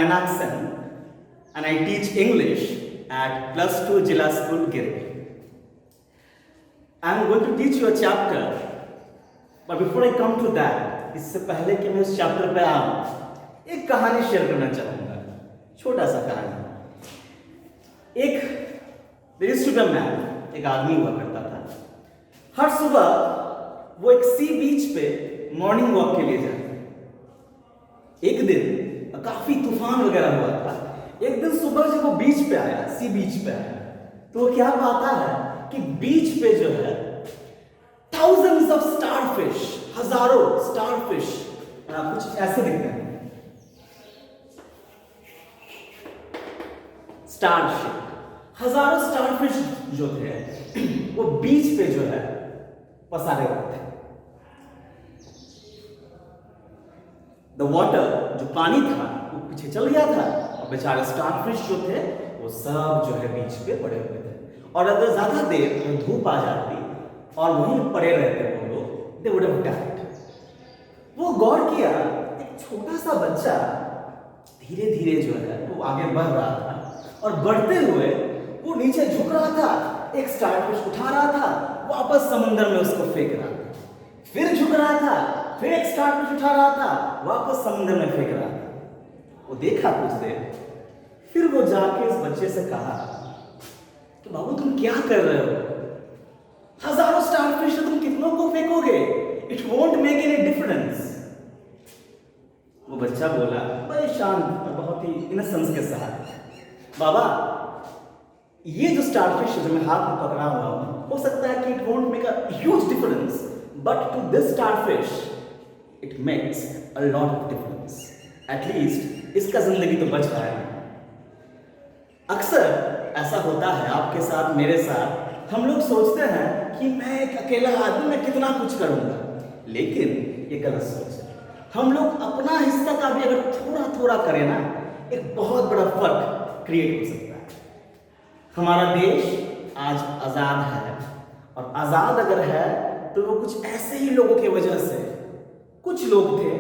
Meenaksen and I teach English at +2 Jilla School, Giri. I am going to teach you a chapter, but before I come to that, इससे पहले कि मैं उस chapter पे आऊँ, एक कहानी शेयर करना चाहूँगा, छोटा सा कहानी। there used to be a man, एक आदमी हुआ करता था। हर सुबह वो एक सी बीच पे मॉर्निंग वॉक के लिए जाता। एक दिन काफी तूफान वगैरह हुआ था। एक दिन सुबह जब वो बीच पे आया, सी बीच पे आया, तो वो क्या पाता है कि बीच पे जो है thousands of starfish, हजारों starfish, कुछ ऐसे दिखते हैं, starship, हजारों starfish जो थे वो बीच पे जो है पसारे हुए थे। The water, जो पानी था वो पीछे चल गया था और बेचारे स्टारफिश जो थे वो सब जो है बीच पे पड़े हुए थे। और अगर ज्यादा देर धूप आ जाती और वहीं पड़े रहते वो लोग, they would have died। वो गौर किया, एक छोटा सा बच्चा धीरे धीरे जो है वो आगे बढ़ रहा था और बढ़ते हुए वो नीचे झुक रहा था, एक स्टारफिश उठा रहा था, वापस समुद्र में उसको फेंक रहा था, फिर झुक रहा था, फिर एक स्टारफिश उठा रहा था, वापस समुद्र में फेंक रहा था। वो देखा कुछ देर, फिर वो जाके इस बच्चे से कहा कि बाबू तुम क्या कर रहे हो? हजारों स्टारफिश तुम कितनों को फेंकोगे? It won't make any difference. वो बच्चा बोला बड़े शांत और बहुत ही इनसेंस के साथ, बाबा ये जो स्टारफिश जो मैं हाथ में पकड़ा हुआ हूं, हो सकता है कि it won't make a huge difference, but to this starfish it makes a lot of difference. At least इसका जिंदगी तो बच रहा है। अक्सर ऐसा होता है आपके साथ, मेरे साथ, हम लोग सोचते हैं कि मैं एक अकेला आदमी, मैं कितना कुछ करूंगा, लेकिन ये गलत सोच है। हम लोग अपना हिस्सा का भी अगर थोड़ा थोड़ा करें ना, एक बहुत बड़ा फर्क क्रिएट हो सकता है। हमारा देश आज आजाद है, और आजाद अगर है तो वो कुछ ऐसे ही लोगों की वजह से, कुछ लोग थे,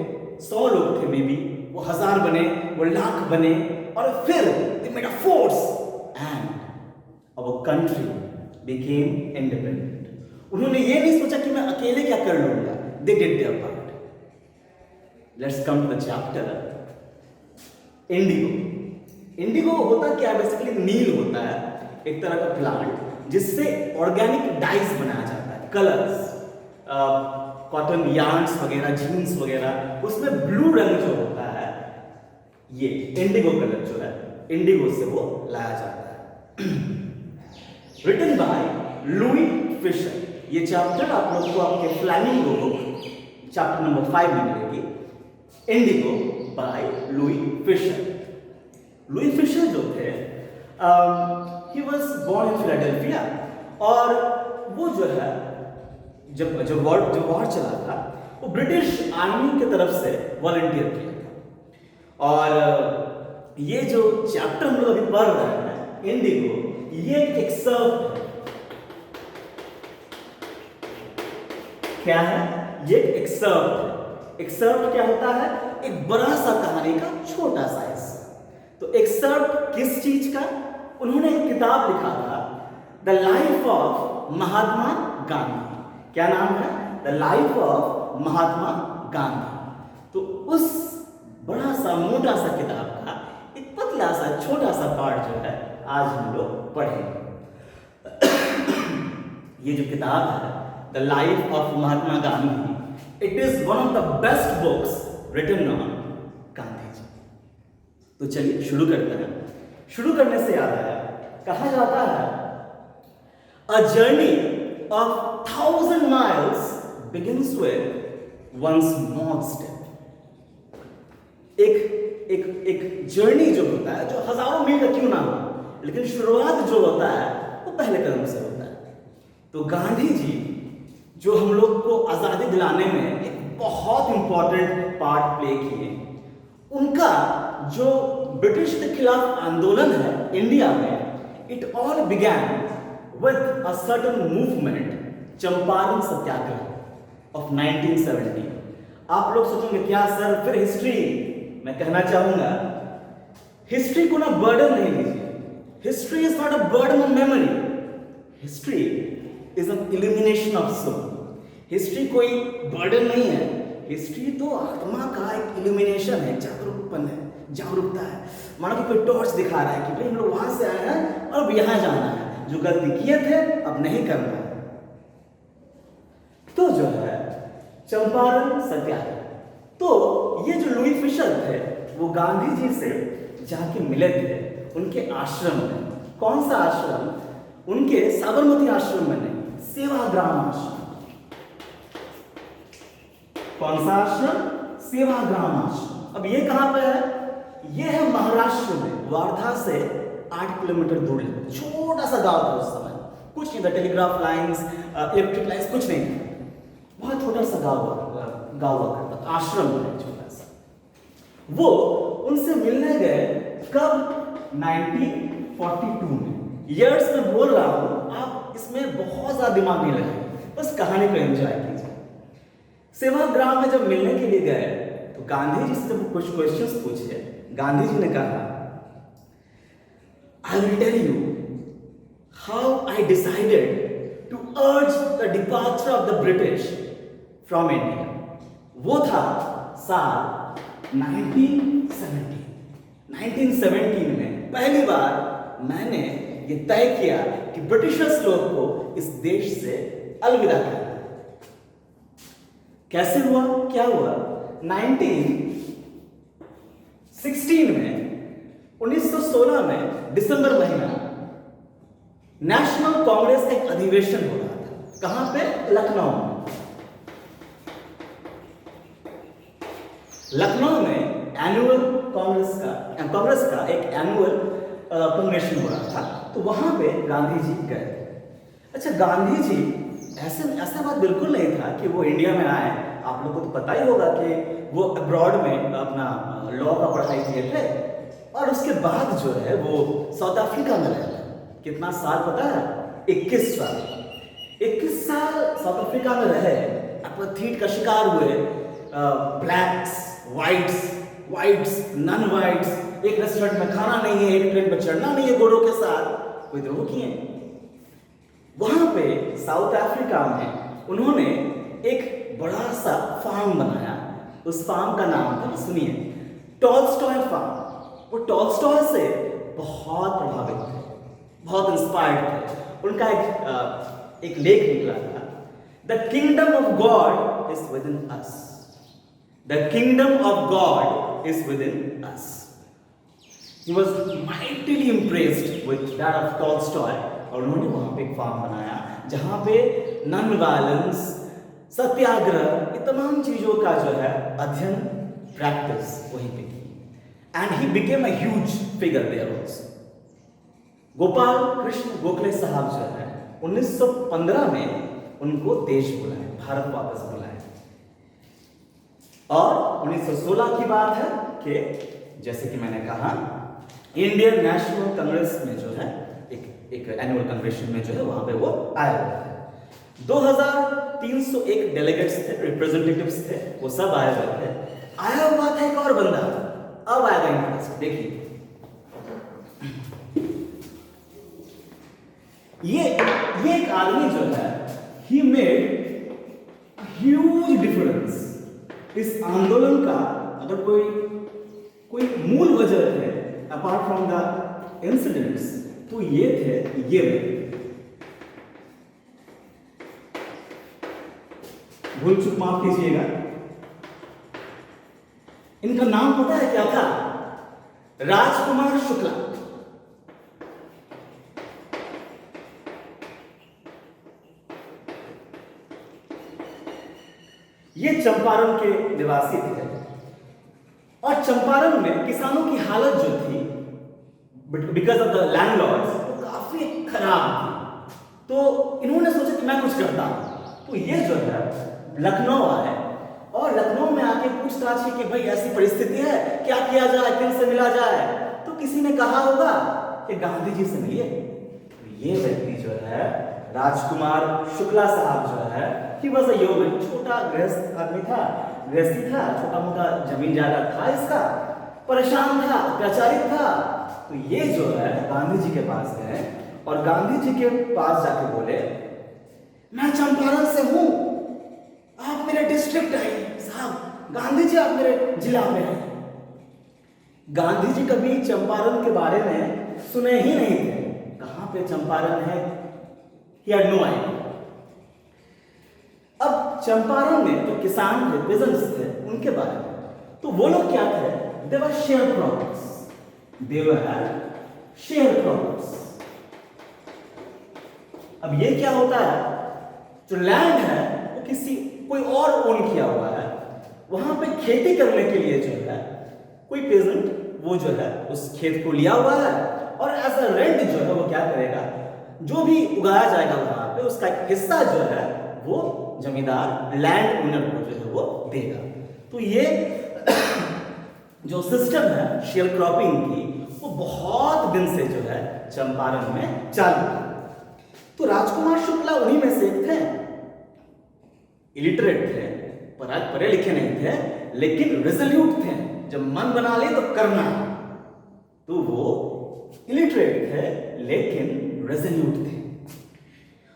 100 लोग थे मे बी, वो 1000 बने, वो लाख बने, और फिर they made a force and our country became independent। उन्होंने ये नहीं सोचा कि मैं अकेले क्या कर लूंगा, they did their part। Let's come to the chapter। Indigo. Indigo होता क्या है? बेसिकली नील होता है, एक तरह का प्लांट जिससे ऑर्गेनिक डाइज बनाया जाता है, कलर्स, कॉटन यार्न्स वगैरह, जीन्स वगैरह, उसमें ब्लू रंग जो होता है, ये इंडिगो कलर जो है, इंडिगो से वो लाया जाता है। Written by Louis Fischer. ये चैप्टर आप लोग को आपके फ्लैमिंगो बुक चैप्टर नंबर 5 में मिलेगी। Indigo by Louis Fischer. Louis Fischer जो थे, he was born in Philadelphia, और वो जो है जब वॉर चला था, वो ब्रिटिश आर्मी की तरफ से वॉलंटियर किया था। और ये जो चैप्टर हम लोग अभी पढ़ रहे हैं, इंडिगो, ये एक एक्सर्प्ट क्या है? ये एक एक्सर्प्ट। एक्सर्प्ट क्या होता है? एक बड़ा सा कहानी का छोटा सा हिस्सा। तो एक्सर्प्ट किस चीज का? उन्होंने एक किताब लिखा था, the life of Mahatma Gandhi. क्या नाम है? The life of Mahatma Gandhi. तो उस बड़ा सा मोटा सा किताब का एक पतला सा छोटा सा पार्ट जो है आज हम लोग पढ़ेंगे। ये जो किताब है, the life of Mahatma Gandhi, it is one of the best books written on Gandhi ji. तो चलिए शुरू करते हैं। शुरू करने से याद आया, कहा जाता है a journey of 1000 miles begins with one small step। एक जर्नी जो होता है, जो हजारों मील का क्यों ना हो, लेकिन शुरुआत जो होता है वो पहले कदम से होता है। तो गांधी जी जो हम लोग को आजादी दिलाने में एक बहुत इंपॉर्टेंट पार्ट प्ले किए, उनका जो ब्रिटिश के खिलाफ आंदोलन है इंडिया में, it all began with a certain movement, Champaran Satyagraha of 1970। आप लोग सोचेंगे क्या सर फिर हिस्ट्री? मैं कहना चाहूंगा हिस्ट्री को ना बर्डन नहीं लीजिए। History is not a burden of memory, history is an illumination of soul. History कोई बर्डन नहीं है, हिस्ट्री तो आत्मा का एक इल्यूमिनेशन है, जागरूकपन है, जागरूकता है। मानो कि कोई टॉर्च दिखा रहा है कि भाई हम लोग वहां से आए हैं और अब यहां जाना है, जो गलती किए थे अब नहीं करना है। तो जो है चंपारण सत्याग्रह, तो ये जो लुई फिशर थे वो गांधी जी से जाके मिले थे उनके आश्रम में। कौन सा आश्रम? उनके साबरमती आश्रम में नहीं, सेवाग्राम आश्रम। कौन सा आश्रम? सेवाग्राम आश्रम। अब ये कहां पे है? ये है महाराष्ट्र में, वार्धा से 8 किलोमीटर दूर है। छोटा सा गांव था उस समय, कुछ नहीं था, टेलीग्राफ लाइंस, इलेक्ट्रिक लाइंस कुछ नहीं था, बहुत छोटा सा गांव हुआ करता था, आश्रम है छोटा सा। वो उनसे मिलने गए कब? 1942 में। ईयर्स में बोल रहा हूं, आप इसमें बहुत ज्यादा दिमाग नहीं लगाए, बस कहानी को एंजॉय कीजिए। सेवाग्राम में जब मिलने के लिए गए तो गांधी जी से जब कुछ क्वेश्चंस पूछे, गांधी जी ने कहा, I will tell you how I decided to urge the departure of the British from India. वो था साल 1917 में पहली बार मैंने ये तय किया कि ब्रिटिशर्स लोग को इस देश से अलविदा करना। कैसे हुआ? क्या हुआ? 1916 में दिसंबर महीना नेशनल कांग्रेस का एक अधिवेशन हो रहा था। कहां पे? लखनऊ में। लखनऊ में एनुअल कांग्रेस का एक एनुअल कन्वेंशन हो रहा था, तो वहां पे गांधी जी गए। अच्छा, गांधी जी ऐसा बात बिल्कुल नहीं था कि वो इंडिया में आए। आप लोगों को तो पता ही होगा कि वो अब्रॉड में अपना लॉ का पढ़ाई किए थे और उसके बाद जो है वो साउथ अफ्रीका में रहे थे। कितना साल पता है? 21 साल। 21 साल साउथ अफ्रीका में रहे, अपर्थीड का शिकार हुए। ब्लैक्स, वाइट्स, नॉन वाइट्स, एक रेस्टोरेंट में खाना नहीं है, एक ट्रेन पर चढ़ना नहीं है गोरों के साथ, कोई द्रोह किए। वहां पे साउथ अफ्रीका में उन्होंने एक बड़ा सा फार्म बनाया। उस फार्म का नाम था, सुनिए, टॉलस्टॉय फार्म। वो टॉलस्टॉय से बहुत प्रभावित थे, बहुत इंस्पायर्ड थे। उनका एक लेख निकला था, the kingdom of God is with in us. The kingdom of God is within us. He was mightily impressed with that of Tolstoy, और उन्होंने वहां पे एक फार्म बनाया जहां पे नॉन वायलेंस, सत्याग्रह, ये तमाम चीजों का जो है अध्ययन, प्रैक्टिस वहीं पे की। And he became a huge figure there also. Gopal Krishna Gokhale साहब जो है 1915 में उनको देश बुलाए, भारत वापस बुलाए। और 1916 की बात है कि जैसे कि मैंने कहा, इंडियन नेशनल कांग्रेस में जो है एक एनुअल कन्वेंशन में जो है वहां पे वो आए हुए थे। 2301 डेलीगेट्स थे, रिप्रेजेंटेटिव्स थे, वो सब आए हुए थे। आया हुआ था एक और बंदा, अब आएगा इंटरेस्ट। देखिए, ये एक आदमी जो है, ही मेड ह्यूज डिफरेंस। इस आंदोलन का अगर कोई मूल वजह है अपार्ट फ्रॉम द इंसिडेंट्स, तो ये थे ये भूल चूक माफ कीजिएगा। इनका नाम पता है क्या था? राजकुमार शुक्ला। ये चंपारण के निवासी थे और चंपारण में किसानों की हालत जो थी बिकॉज ऑफ द लैंडलॉर्ड्स वो काफी खराब थी। तो इन्होंने सोचा कि मैं कुछ करता हूं। तो ये जो है लखनऊ आए और लखनऊ में आके पूछताछ की कि भाई ऐसी परिस्थिति है, क्या किया जाए, किन से मिला जाए। तो किसी ने कहा होगा कि गांधी जी से मिलिए। तो ये व्यक्ति जो है राजकुमार शुक्ला साहब जो है, he was a yeoman, छोटा गृहस्थ आदमी था, गृहस्थी था, छोटा मोटा जमीन जायदाद था इसका। परेशान था, अत्याचारित था। तो ये जो है गांधी जी के पास गए और गांधी जी के पास जाके बोले, मैं चंपारण से हूं, आप मेरे डिस्ट्रिक्ट आइए। साहब गांधी जी आप मेरे जिला में आए। गांधी जी कभी चंपारण के बारे में सुने ही नहीं थे, कहां पे चंपारण है, ही हैड नो आइडिया। अब चंपारण में जो किसान थे, पेजेंट्स थे, उनके बारे में तो वो लोग क्या थे, they were share croppers, they were share croppers. अब ये क्या होता है, जो लैंड है वो किसी कोई और ओन किया हुआ है, वहां पे खेती करने के लिए जो है कोई पेजेंट वो जो है उस खेत को लिया हुआ है और एज अ रेंट जो है वो क्या करेगा, जो भी उगाया जाएगा वहां पे उसका एक हिस्सा जो है वो जमींदार लैंड ओनर को जो है वो देगा। तो ये जो सिस्टम है शेयर क्रॉपिंग की, वो बहुत दिन से जो है चंपारण में चालू है। तो राजकुमार शुक्ला उन्हीं में से एक थे, इलिटरेट थे, पढ़े लिखे नहीं थे, लेकिन रिजोल्यूट थे, जब मन बना ले तो करना है। तो वो इलिटरेट थे लेकिन रेजोल्यूट थे।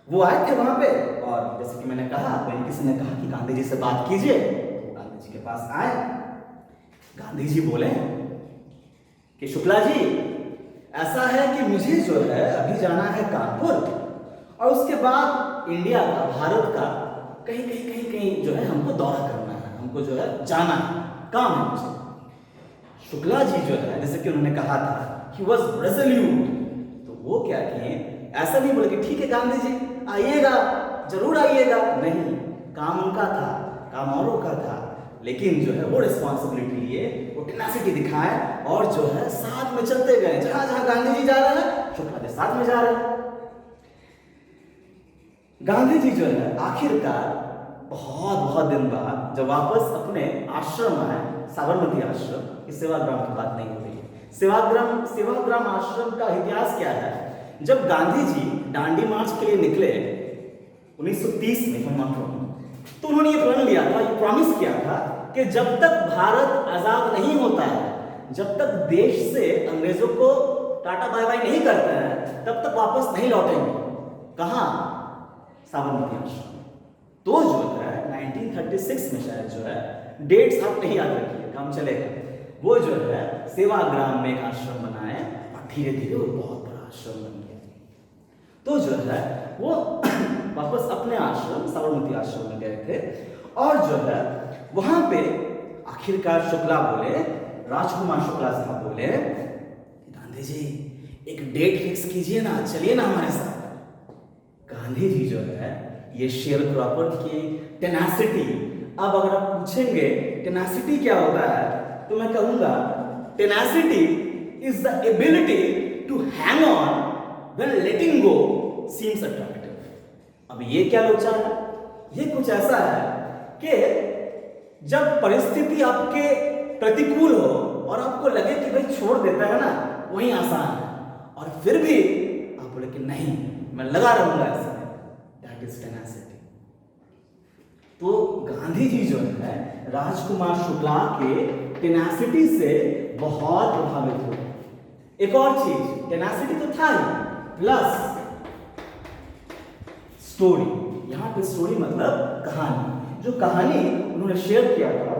वो आए थे वहां पे और जैसे कि मैंने कहा, कहीं किसी ने कहा कि गांधी जी से बात कीजिए, तो गांधी जी के पास आए। गांधी जी बोले कि शुक्ला जी ऐसा है कि मुझे जो है अभी जाना है कानपुर और उसके बाद इंडिया का, भारत का कहीं कहीं कहीं कहीं जो है हमको दौरा करना है, हमको जो है जाना है, काम है मुझे। शुक्ला जी जो है जैसे कि उन्होंने कहा था he was resolute, तो वो क्या किए, ऐसा नहीं बोले कि ठीक है गांधी जी आइएगा, जरूर आइएगा, नहीं, काम उनका था, काम औरों का था, लेकिन जो है वो रिस्पॉन्सिबिलिटी लिए, वो टेनासिटी दिखाए और जो है साथ में चलते गए। जहां जहां गांधी जी जा रहे हैं शुक्ला जी साथ में जा रहे हैं। गांधी जी जो है आखिरकार बहुत बहुत दिन बाद जब वापस अपने आश्रम आए, साबरमती आश्रम, इस सेवाग्राम की बात नहीं हो रही है, सेवाग्राम आश्रम का इतिहास क्या है, जब गांधी जी दांडी मार्च के लिए निकले 1930 में, तो उन्होंने ये प्रण लिया था, ये प्रॉमिस किया था कि जब तक भारत आजाद नहीं होता है, जब तक देश से अंग्रेजों को टाटा बाय बाय नहीं करते हैं, तब तक वापस नहीं लौटेंगे। कहां? साबरमती आश्रम। तो जो है 1936 में शायद जो है, डेट्स आप नहीं याद रखिए, काम चलेगा, वो जो है सेवाग्राम में एक आश्रम बनाए और धीरे धीरे वो बहुत बड़ा आश्रम बन गया। तो जो है वो वापस अपने आश्रम साबरमती आश्रम में गए थे और जो है वहां पे आखिरकार शुक्ला बोले, राजकुमार शुक्ला साहब बोले, गांधी जी एक डेट फिक्स कीजिए ना, चलिए ना हमारे साथ। गांधी जी जो है ये शेयर क्रॉपर की टेनासिटी, अब अगर आप पूछेंगे टेनासिटी क्या होता है, तो मैं कहूंगा tenacity is the ability to hang on when letting go seems attractive. अब ये क्या लोचा है, ये कुछ ऐसा है कि जब परिस्थिति आपके प्रतिकूल हो और आपको लगे कि भाई छोड़ देता है ना, वही आसान है, और फिर भी आप बोले कि नहीं मैं लगा रहूंगा इसमें, दैट इज टेनासिटी। तो गांधी जी जो है राजकुमार शुक्ला के टेनासिटी से बहुत प्रभावित हुए। एक और चीज, टेनासिटी तो था ही, प्लस स्टोरी। यहां पे स्टोरी मतलब कहानी, जो कहानी उन्होंने शेयर किया था,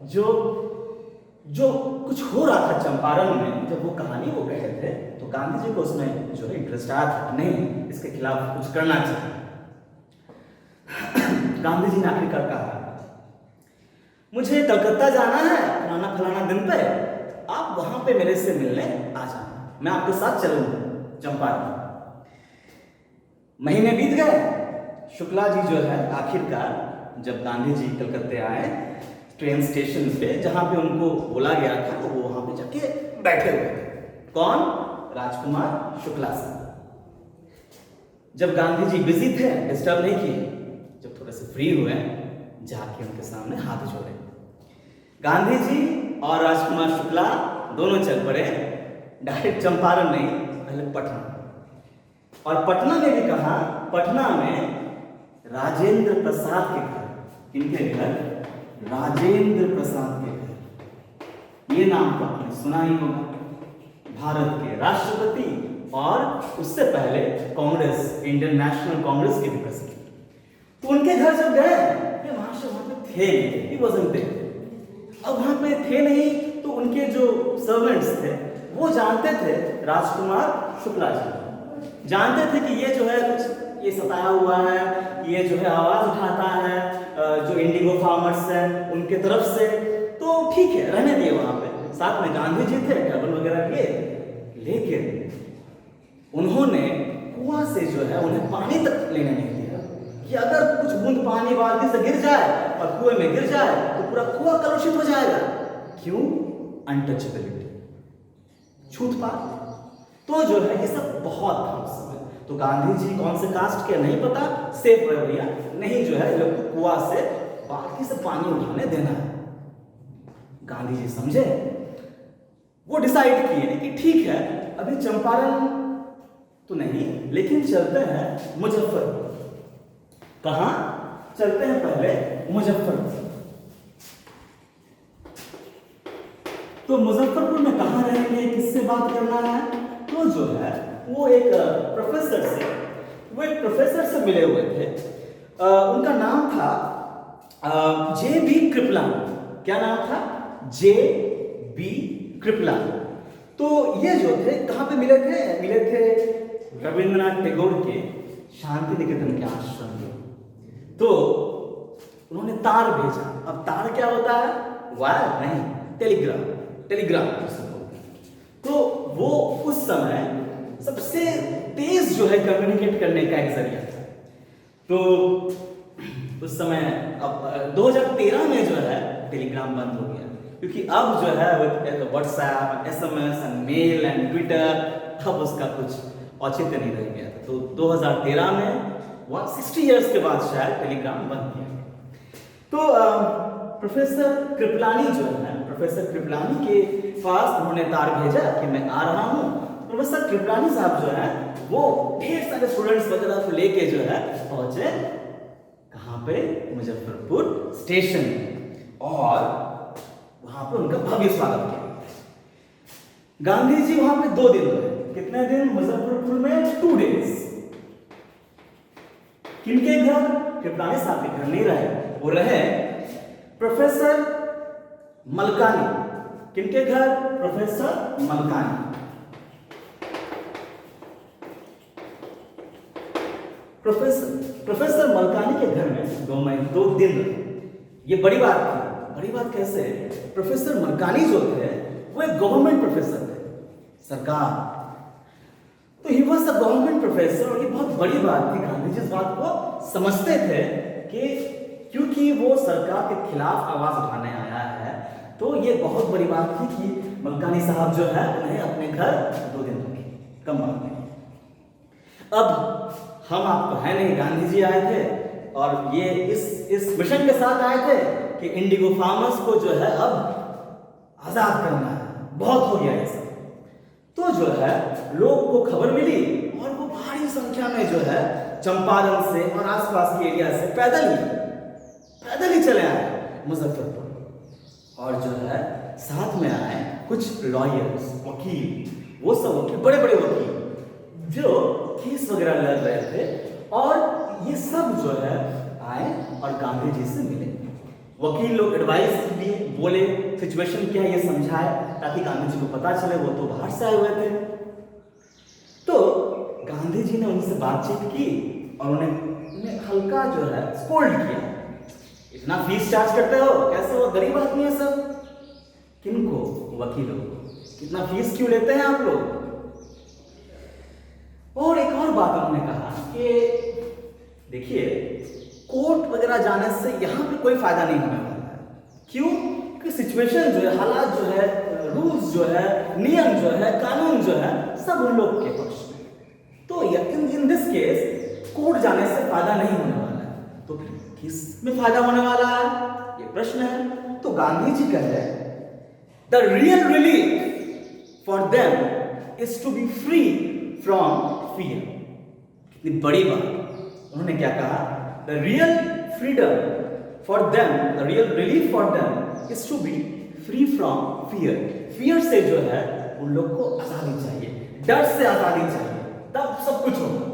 जो कुछ हो रहा था चंपारण में, जब वो कहानी वो कहे थे, तो गांधी जी को उसमें जो है इंटरेस्ट आया था, नहीं इसके खिलाफ कुछ करना चाहिए। गांधी जी ने आखिरकार कहा, मुझे कलकत्ता जाना है फलाना फलाना दिन पे, आप वहां पे मेरे से मिलने आ जाना, मैं आपके साथ चलूंगा चंपारण। महीने बीत गए, शुक्ला जी जो है आखिरकार जब गांधी जी कलकत्ते आए, ट्रेन स्टेशन पे जहां पे उनको बोला गया था, तो वो वहां पे जाके बैठे हुए थे। कौन? राजकुमार शुक्ला साहब। जब गांधी जी बिजी थे, डिस्टर्ब नहीं किए, जब थोड़े से फ्री हुए जाके उनके सामने हाथ जोड़े। गांधी जी और राजकुमार शुक्ला दोनों चल पड़े, डायरेक्ट चंपारण नहीं, पहले पटना। और पटना में भी कहा, पटना में राजेंद्र प्रसाद के घर। किनके घर? राजेंद्र प्रसाद के घर। ये नाम तो आपने सुना ही होगा, भारत के राष्ट्रपति और उससे पहले कांग्रेस, इंडियन नेशनल कांग्रेस के भी प्रेसिडेंट। तो उनके घर जब गए, ये महाशय वहां पे थे नहीं, he wasn't there। अब वहां पे थे नहीं तो उनके जो सर्वेंट्स थे वो जानते थे, राजकुमार शुक्ला जी जानते थे कि ये जो है कुछ ये सताया हुआ है, ये जो है आवाज उठाता है जो इंडिगो फार्मर्स हैं उनके तरफ से, तो ठीक है रहने दिए वहां पे। साथ में गांधी जी थे, ट्रैवल वगैरह किए, लेकिन उन्होंने कुआं से जो है उन्हें पानी तक लेने नहीं दिया कि अगर कुछ बूंद पानी बाल्टी से गिर जाए और कुएं में गिर जाए तो पूरा कुआं कलुषित हो जाएगा। क्यों? अनटचेबिलिटी, छूतपात। तो जो है ये सब बहुत था उस समय। तो गांधी जी कौन से कास्ट के नहीं पता, सेफ रवैया नहीं जो है लोग को कुआं से बाल्टी से पानी उठाने देना है। गांधी जी समझे, वो डिसाइड किए कि ठीक है अभी चंपारण तो नहीं, लेकिन चलते हैं मुजफ्फरपुर। कहां चलते हैं? पहले मुजफ्फरपुर। तो मुजफ्फरपुर में कहां रहेंगे, किससे बात करना है? तो जो है वो एक प्रोफेसर से मिले हुए थे। उनका नाम था जे.बी. कृपलानी। क्या नाम था? जे.बी. कृपलानी। तो ये जो थे कहां पे मिले थे? मिले थे रविंद्रनाथ टैगोर के शांति निकेतन के आश्रम में। तो उन्होंने तार भेजा। अब तार क्या होता है? वायर नहीं, टेलीग्राम जिसे बोलते हैं। तो वो उस समय सबसे तेज जो है कम्युनिकेट करने का एक जरिया था। तो उस समय अब 2013 में जो है टेलीग्राम बंद हो गया, क्योंकि अब जो है WhatsApp, SMS and male and Twitter, अब उसका कुछ औचित्य नहीं रह गया था। तो 2013 में 160 इयर्स के बाद शायद टेलीग्राम बंद किया। तो प्रोफेसर कृपलानी जो है, प्रोफेसर कृपलानी के पास उन्होंने तार भेजा कि मैं आ रहा हूँ। प्रोफेसर कृपलानी साहब जो है वो ढेर सारे स्टूडेंट्स वगैरह को लेके जो है पहुंचे कहाँ पे? मुजफ्फरपुर स्टेशन। और वहां पे उनका भव्य स्वागत किया। गांधी जी वहां पे 2 दिन रहे। कितने दिन? मुजफ्फरपुर में 2 days। किनके घर? कृपलानी साहब के घर नहीं रहे, वो रहे प्रोफेसर मलकानी। किनके घर? प्रोफेसर मलकानी। प्रोफेसर मलकानी के घर में 2 दिन रहे। ये बड़ी बात थी। बड़ी बात कैसे? प्रोफेसर मलकानी जो थे वो एक गवर्नमेंट प्रोफेसर थे, सरकार। तो he was a government professor. और ये बहुत बड़ी बात थी। गांधी जी इस बात को समझते थे कि क्योंकि वो सरकार के खिलाफ आवाज उठाने आया है, तो ये बहुत बड़ी बात थी कि मलकानी साहब जो है उन्हें अपने घर 2 दिन रखे, कम बात नहीं। अब हम आपको है नहीं, गांधी जी आए थे और ये इस मिशन के साथ आए थे कि इंडिगो फार्मर्स को जो है अब आजाद करना है, बहुत हो गया ये सब। तो जो है लोग को खबर मिली और वो भारी संख्या में जो है चंपारण से और आसपास के एरिया से पैदल ही चले आए मुजफ्फरपुर। और जो है साथ में आए कुछ लॉयर्स, वकील, वो सब वकील, बड़े बड़े वकील जो केस वगैरह लड़ रहे थे। और ये सब जो है आए और गांधी जी से मिले। वकील लोग एडवाइस दिए, बोले सिचुएशन क्या है ये समझाए ताकि गांधी जी को पता चले, वो तो बाहर से आए हुए थे। तो गांधी जी ने उनसे बातचीत की और उन्हें हल्का जो है स्कोल्ड किया। इतना फीस चार्ज करते हो, कैसे हो, गरीब आदमी है सब। किनको? वकीलों को। इतना फीस क्यों लेते हैं आप लोग? और एक और बात उन्होंने कहा कि देखिए कोर्ट वगैरह जाने से यहाँ पे कोई फायदा नहीं होने वाला है। क्यों? कि सिचुएशन जो है, हालात जो है, रूल्स जो है, नियम जो है, कानून जो है, सब उन लोग के पक्ष में। तो इन दिस केस कोर्ट जाने से फायदा नहीं होने वाला है। तो फिर किस में फायदा होने वाला है, ये प्रश्न है। तो गांधी जी कहे the real relief for them is to be free from fear. कितनी बड़ी बात। उन्होंने क्या कहा? The real freedom for them, the real relief for them is to be free from fear से जो है उन लोग को आजादी चाहिए, डर से आजादी चाहिए, तब सब कुछ होगा।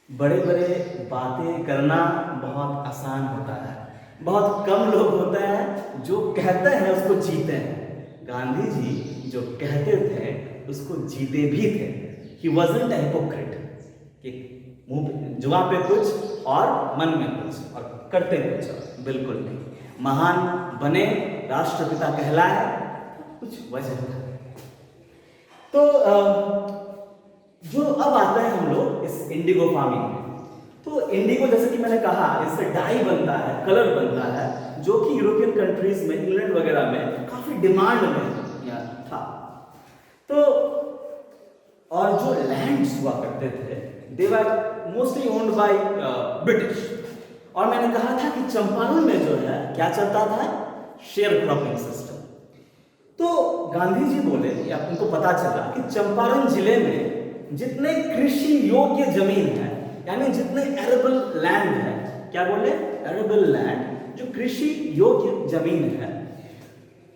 बड़े बड़े बातें करना बहुत आसान होता है, बहुत कम लोग होते हैं जो कहते हैं उसको जीते हैं। गांधी जी जो कहते थे उसको जीते भी थे। He wasn't a hypocrite कि मुंह जुबान पे कुछ और मन में कुछ और करते कुछ और, बिल्कुल नहीं। महान बने, राष्ट्रपिता कहलाए, कुछ वजह था। तो जो अब आते हैं हम लोग इस इंडिगो फार्मिंग में। तो इंडिगो जैसे कि मैंने कहा, इससे डाई बनता है, कलर बनता है, जो कि यूरोपियन कंट्रीज में, इंग्लैंड वगैरह में काफी डिमांड में था। तो और जो लैंड्स हुआ करते थे they were mostly owned by British. और मैंने कहा था कि चंपारण में जो है क्या चलता था, शेयर क्रॉपिंग सिस्टम। तो गांधी जी बोले, या उनको पता चला कि चंपारण जिले में जितने कृषि योग्य जमीन है, यानी जितने एरेबल लैंड है, क्या बोले, एरेबल लैंड, जो कृषि योग्य जमीन है,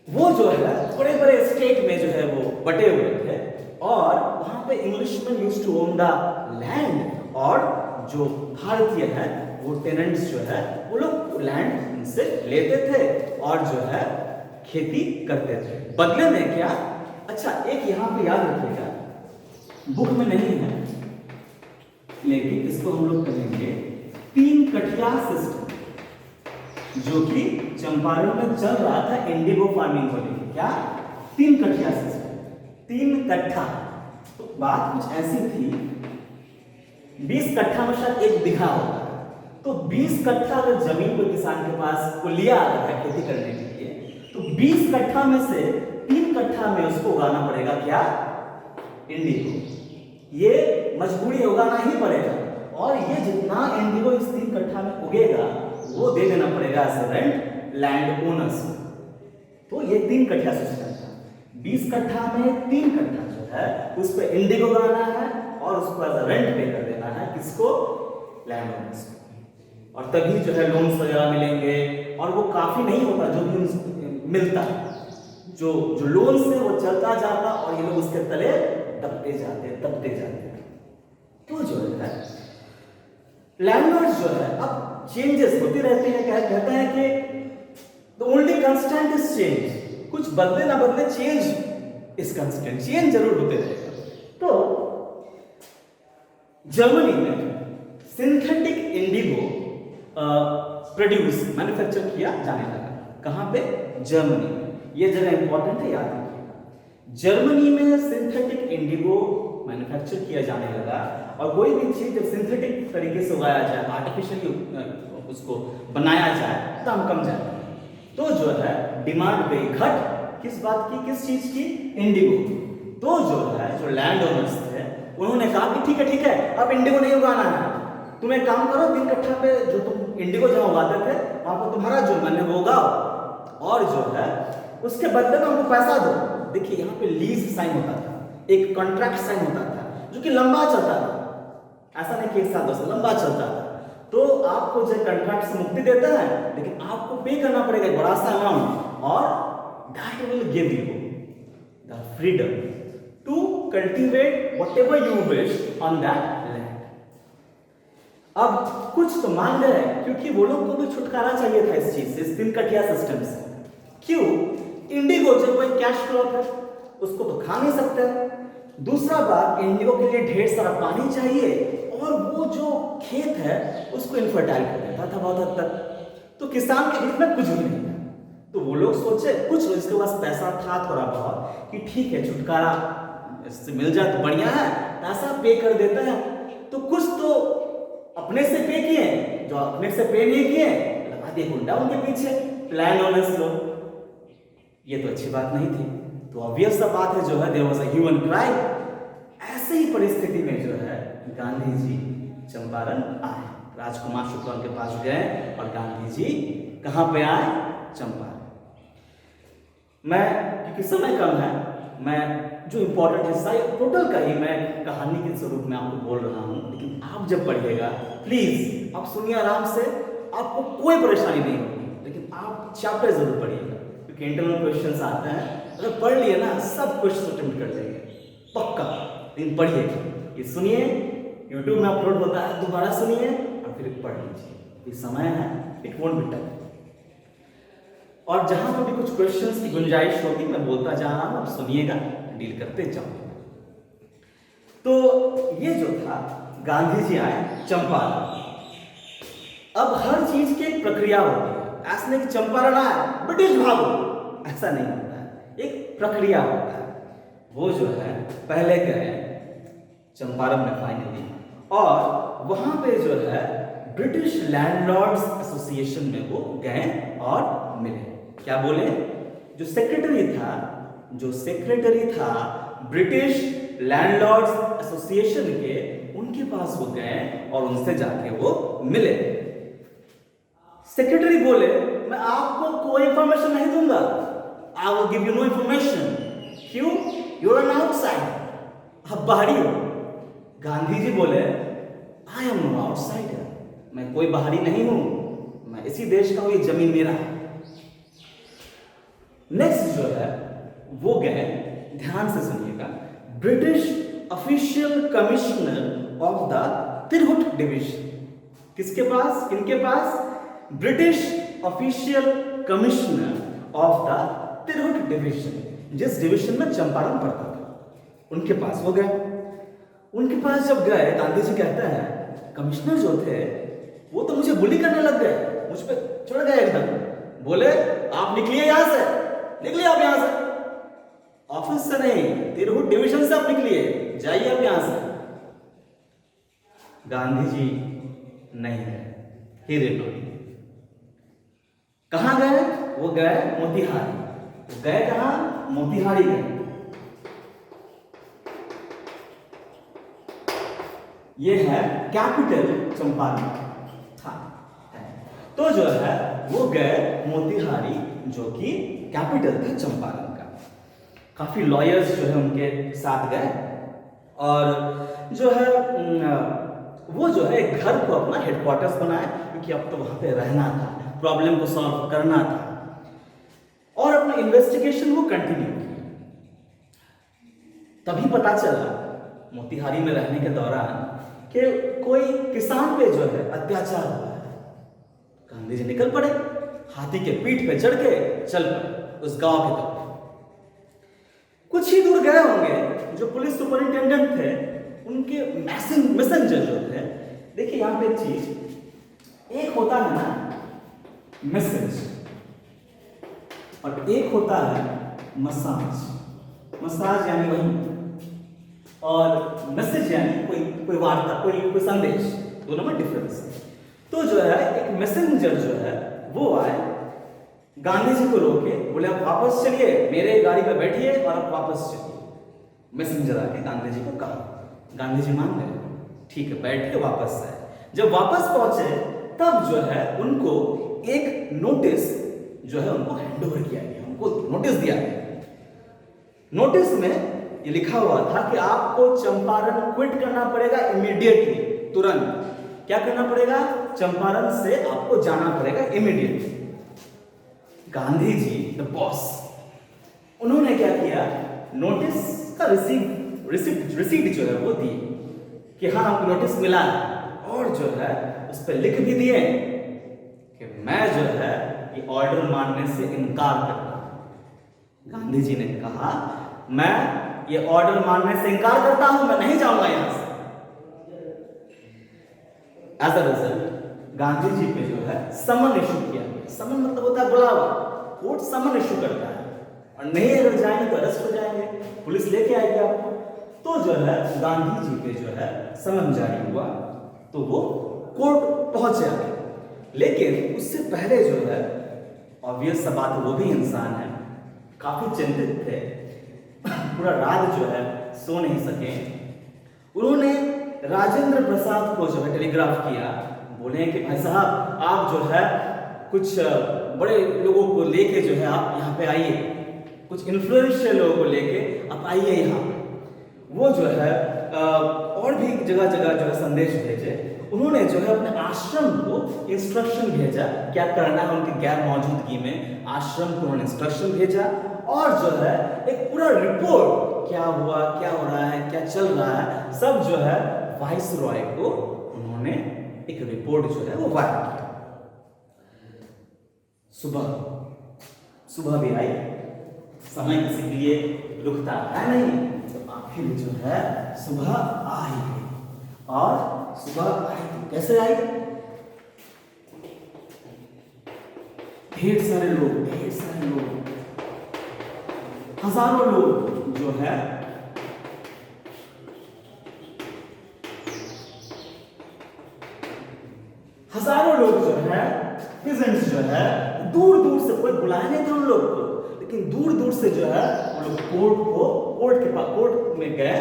वो जो है बड़े बड़े स्टेट में जो है वो बटे हुए थे। और वहां पे Englishman used to own the land, और जो भारतीय है वो टेनेंट्स जो है वो लोग लैंड इनसे लेते थे और जो है खेती करते थे। बदले में क्या, अच्छा एक यहां पे याद रखिएगा, बुक में नहीं है लेकिन इसको हम लोग कहेंगे 3 कठिया सिस्टम, जो कि चंपारण में चल रहा था इंडिगो फार्मिंग को लेकर। क्या, 3 कठिया सिस्टम, 3 कट्ठा। तो बात कुछ ऐसी थी, 20 कट्ठा में शायद 1 बीघा होगा। तो 20 कट्ठा अगर जमीन को किसान के पास को लिया है खेती करने के लिए, तो 20 कट्ठा में से 3 कट्ठा में उसको उगाना पड़ेगा क्या, इंडिगो। ये मजबूरी उगाना ही पड़ेगा, और ये जितना इंडिगो इस 3 कट्ठा में उगेगा वो दे देना पड़ेगा एज रेंट लैंड ओनर्स को। तो ये 3 कट्ठा सिस्टम था। 20 कट्ठा में 3 कट्ठा जो है उस पर इंडिगो उगाना है और उसको एज रेंट पे कर देना है, किसको, लैंड ओनर्स को। और तभी जो है लोन्स वगैरह मिलेंगे, और वो काफी नहीं होता जो भी मिलता, जो लोन से वो चलता जाता और ये लोग उसके तले दबते जाते। तो जो है लैंडलॉर्ड्स जो है अब चेंजेस होते रहते हैं, कहते हैं कि the only constant is change. कुछ बदले ना बदले, चेंज इज कांस्टेंट, चेंज जरूर होते रहेगा। तो जर्मनी में सिंथेटिक इंडिगो प्रोड्यूस, मैन्युफैक्चर किया जाने लगा। कहां पे, जर्मनी में। ये जगह इंपॉर्टेंट है, याद रखिएगा। जर्मनी में सिंथेटिक इंडिगो मैन्युफैक्चर किया जाने लगा। और कोई भी चीज जब सिंथेटिक तरीके से उगाया जाए, आर्टिफिशियली उसको बनाया जाए, दाम कम जाए। तो जो है डिमांड गई घट, किस बात की, किस चीज की, इंडिगो। तो जो है जो लैंड ओनर्स थे उन्होंने कहा कि ठीक है अब इंडिगो नहीं उगाना है, तुम एक काम करो, 3 कट्ठा पे जो तुम इंडिगो जहां उगाते थे वहां पर तुम्हारा जो मन है वो उगाओ, और जो है उसके बदले में हमको पैसा दो। देखिए यहाँ पे लीज साइन होता था, एक कॉन्ट्रैक्ट साइन होता था, जो कि लंबा चलता था, ऐसा नहीं कि 1 साल 2 साल, लंबा चलता था। तो आपको जो कॉन्ट्रैक्ट से मुक्ति देता है, लेकिन आपको पे करना पड़ेगा एक बड़ा सा अमाउंट, और that will give you the freedom to cultivate whatever you wish on that land. अब कुछ तो मान गए, क्योंकि वो लोग को भी छुटकारा चाहिए था इस चीज से, इस 3 कठिया सिस्टम से। क्यों, इंडिगो जब कोई कैश क्रॉप है उसको तो खा नहीं सकते। दूसरा बात, इंडिगो के लिए ढेर सारा पानी चाहिए, और वो जो खेत है उसको इनफर्टाइल कर देता था बहुत हद तक। तो किसान के हित में कुछ भी नहीं था। तो वो लोग सोचे, कुछ जिसके पास पैसा था थोड़ा बहुत, कि ठीक है छुटकारा इससे मिल जाए तो बढ़िया है, पैसा पे कर देते हैं। तो कुछ तो अपने से पे किए, जो अपने से पे नहीं किए लगा दिए गुंडा उनके पीछे, लैंड ओनर्स लोग। ये तो अच्छी बात नहीं थी। तो ऑब्वियस सा बात है, जो है there was a human crime. ऐसे ही परिस्थिति में जो है गांधी जी चंपारण आए, राजकुमार शुक्ला के पास गए, और गांधी जी कहां पे आए, चंपारण। मैं, क्योंकि समय कम है, मैं जो इंपॉर्टेंट हिस्सा टोटल का ही मैं कहानी के स्वरूप में आपको बोल रहा हूं, लेकिन आप जब पढ़िएगा प्लीज आप सुनिए आराम से, आपको कोई परेशानी नहीं होगी, लेकिन आप चैप्टर जरूर पढ़िएगा, क्योंकि कि इंटरनल क्वेश्चंस आते हैं, अगर पढ़ लिए ना सब क्वेश्चन अटेम्प्ट कर लेंगे पक्का। लेकिन पढ़िए, ये सुनिए, यूट्यूब में अपलोड होता है, दोबारा सुनिए और फिर पढ़ लीजिए। ये समय है, इट वोंट बी टफ। और जहां पर भी कुछ क्वेश्चंस की गुंजाइश होगी मैं बोलता जा रहा हूं, आप सुनिएगा, डील करते जाओ। तो ये जो था, गांधी जी आए चंपारण। अब हर चीज की एक प्रक्रिया होती है, ऐसा नहीं कि चंपारण आए ब्रिटिश भागो, ऐसा नहीं होता है, एक प्रक्रिया होता है। वो जो है पहले गए चंपारण में फाइनली, और वहां पे जो है ब्रिटिश लैंडलॉर्ड्स एसोसिएशन में वो गए और मिले। क्या बोले? जो सेक्रेटरी था ब्रिटिश लैंडलॉर्ड्स एसोसिएशन के, उनके पास वो गए और उनसे जाके वो मिले। सेक्रेटरी बोले, मैं आपको कोई इंफॉर्मेशन नहीं दूंगा, I will give you know information. क्यों? यू आर एन आउटसाइडर, आप बाहरी हो। गांधी जी बोले, आई एम नो आउटसाइडर, मैं कोई बाहरी नहीं हूं, मैं इसी देश का हूं, ये जमीन मेरा है। नेक्स्ट जो है वो गए, ध्यान से सुनिएगा, British official commissioner of the Tirhut division. किसके पास? किनके पास? British official commissioner of the Tirhut division, जिस डिवीजन में चंपारण पड़ता था, उनके पास वो गए। उनके पास जब गए, गांधी जी कहते हैं कमिश्नर जो थे वो तो मुझे बुली करने लग गए, मुझ पे चढ़ गए एकदम। बोले, आप निकलिए यहां से, निकलिए आप यहां से, ऑफिस से नहीं, तिरहुट डिवीजन से आप निकलिए, जाइए आप यहां से। गांधी जी नहीं गए, ही रिटर्न। कहां गए? वो गए मोतिहारी। गए कहां? मोतिहारी गए। ये है कैपिटल चंपारण था। तो जो है वो गए मोतिहारी, जो कि कैपिटल था चंपारण का। काफी लॉयर्स जो है उनके साथ गए, और जो है वो जो है एक घर को अपना हेडक्वार्टर्स बनाया, क्योंकि अब तो वहां पे रहना था, प्रॉब्लम को सॉल्व करना था, और अपना इन्वेस्टिगेशन वो कंटिन्यू किया। तभी पता चला मोतिहारी में रहने के दौरान कि कोई किसान पे जो है अत्याचार हुआ है। गांधी जी निकल पड़े, हाथी के पीठ पे चढ़ के चल पड़े उस गांव की तरफ। कुछ ही दूर गए होंगे, जो पुलिस सुपरिंटेंडेंट थे, उनके मैसेंजर जो थे, देखिए यहां पे एक चीज, एक होता है ना मैसेज, और एक होता है मसाज। मसाज यानी वही, और मैसेज यानी कोई वार्ता, कोई संदेश, दोनों में डिफरेंस है। तो जो है एक मैसेंजर जो है वो आए, गांधी जी को रोके, बोले आप वापस चलिए, मेरे गाड़ी पे बैठिए और आप वापस चलिए। मैसेंजर आके गांधी जी को कहा, गांधी जी मान गए, ठीक है, बैठ के वापस आए। जब वापस पहुंचे तब जो है उनको एक नोटिस जो है उनको हैंड ओवर किया गया, उनको नोटिस दिया गया। नोटिस में ये लिखा हुआ था कि आपको चंपारण क्विट करना पड़ेगा इमीडिएटली, तुरंत। क्या करना पड़ेगा? चंपारण से आपको जाना पड़ेगा immediately. Gandhi ji the boss, उन्होंने क्या किया, नोटिस का रिसीप्ट जो है वो दी कि हाँ हमको नोटिस मिला है, और जो है उस पर लिख भी दिए कि मैं जो है ये ऑर्डर मानने से इनकार करता हूं। गांधी जी ने कहा मैं ये ऑर्डर मानने से इनकार करता हूं, मैं नहीं जाऊंगा यहां से। As a result Gandhi ji पे जो है समन इशू किया गया। समन मतलब होता है बुलावा, कोर्ट समन इशू करता है, और नहीं अगर जाएंगे तो अरेस्ट हो जाएंगे, पुलिस लेके आएगी आपको। तो जो है गांधी जी पे जो है समन जारी हुआ, तो वो कोर्ट पहुंचे आगे। लेकिन उससे पहले जो है, ऑब्वियस सा बात, वो भी इंसान है, काफी चिंतित थे, पूरा रात जो है सो नहीं सके। उन्होंने राजेंद्र प्रसाद को जो है टेलीग्राफ किया, बोले कि भाई साहब आप जो है कुछ बड़े लोगों को लेके जो है आप यहाँ पे आइए, कुछ इन्फ्लुएंशियल लोगों को लेके आप आइए यहाँ पे। वो जो है और भी जगह जगह जो है संदेश भेजे, उन्होंने जो है अपने आश्रम को इंस्ट्रक्शन भेजा क्या करना है उनकी गैर मौजूदगी में। आश्रम को उन्होंने इंस्ट्रक्शन भेजा और जो है एक पूरा रिपोर्ट क्या हुआ, क्या हो रहा है, क्या चल रहा है, सब जो है वाइस रॉय को उन्होंने एक रिपोर्ट जो है वो वायरल किया। सुबह भी आई, समय किसी के लिए रुकता है नहीं, तो आखिर जो है सुबह आ ही गई। और सुबह आई तो कैसे आई? ढेर सारे लोग, हजारों लोग जो है प्रेजेंट्स जो है दूर दूर से, कोई बुलाया नहीं था उन लोग को, लेकिन दूर दूर से जो है वो लोग कोर्ट में गए,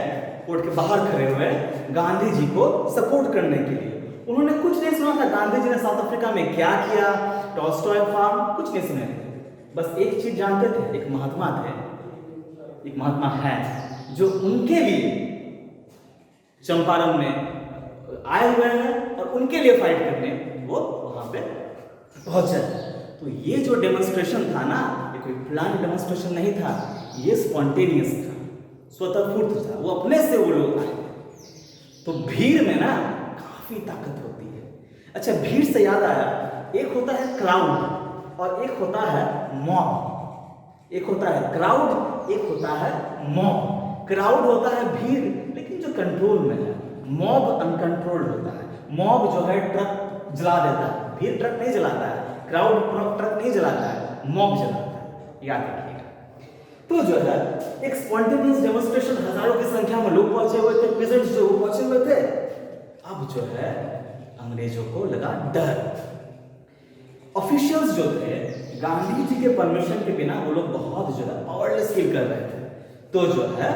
कोर्ट के बाहर खड़े हुए गांधी जी को सपोर्ट करने के लिए। उन्होंने कुछ नहीं सुना था गांधी जी ने साउथ अफ्रीका में क्या किया, टॉल्स्टॉय फार्म, कुछ नहीं सुने थे। बस एक चीज जानते थे, एक महात्मा है जो उनके लिए चंपारण में आए हुए हैं और उनके लिए फाइट करने वो वहां पे पहुंचे। तो ये जो डेमोन्स्ट्रेशन था ना, ये कोई प्लान डेमोन्स्ट्रेशन नहीं था, ये स्पॉन्टेनियस था, स्वतःस्फूर्त था, वो अपने से वो लोग आए। तो भीड़ में ना काफी ताकत होती है। अच्छा, भीड़ से याद आया, एक होता है क्राउड और एक होता है मॉब। एक होता है क्राउड, एक होता है मॉब। क्राउड होता है भीड़ लेकिन जो कंट्रोल में है, मॉब अनकंट्रोल्ड होता है। मॉब जो है ट्रक जला देता है, भीड़ ट्रक नहीं जलाता है, क्राउड ट्रक नहीं जलाता है, मॉब जलाता है, याद रखिएगा। तो जो है एक स्पॉन्टेनियस डेमोन्स्ट्रेशन, हजारों की संख्या में लोग पहुंचे हुए थे, प्रेजेंट्स जो पहुंचे हुए थे। अब जो है अंग्रेजों को लगा डर। ऑफिशियल्स जो थे गांधी जी के परमिशन के बिना वो लोग बहुत जो है पावरलेस फील कर रहे थे। तो जो है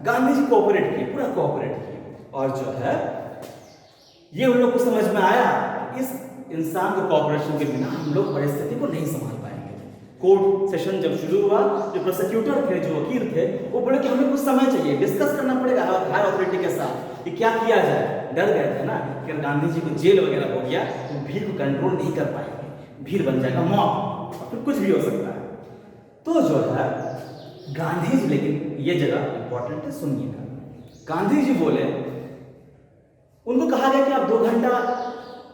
गांधी जी कोऑपरेट किए, पूरा कोऑपरेट किए, और जो है ये उन लोग को समझ में आया इस इंसान के कोऑपरेशन के बिना हम लोग परिस्थिति को नहीं संभाल पाएंगे। कोर्ट सेशन जब शुरू हुआ, जो प्रोसिक्यूटर थे, जो वकील थे, वो बोले कि हमें कुछ समय चाहिए, डिस्कस करना पड़ेगा हाई अथॉरिटी के साथ कि क्या किया जाए। डर गए थे ना कि अगर गांधी जी को जेल वगैरह हो गया तो भीड़ को कंट्रोल नहीं कर पाएंगे, भीड़ बन जाएगा मॉब, फिर कुछ भी हो सकता है। तो जो है गांधी जी, लेकिन ये जगह इंपॉर्टेंट है, सुनिएगा। गांधी जी बोले, उनको कहा गया कि आप 2 घंटा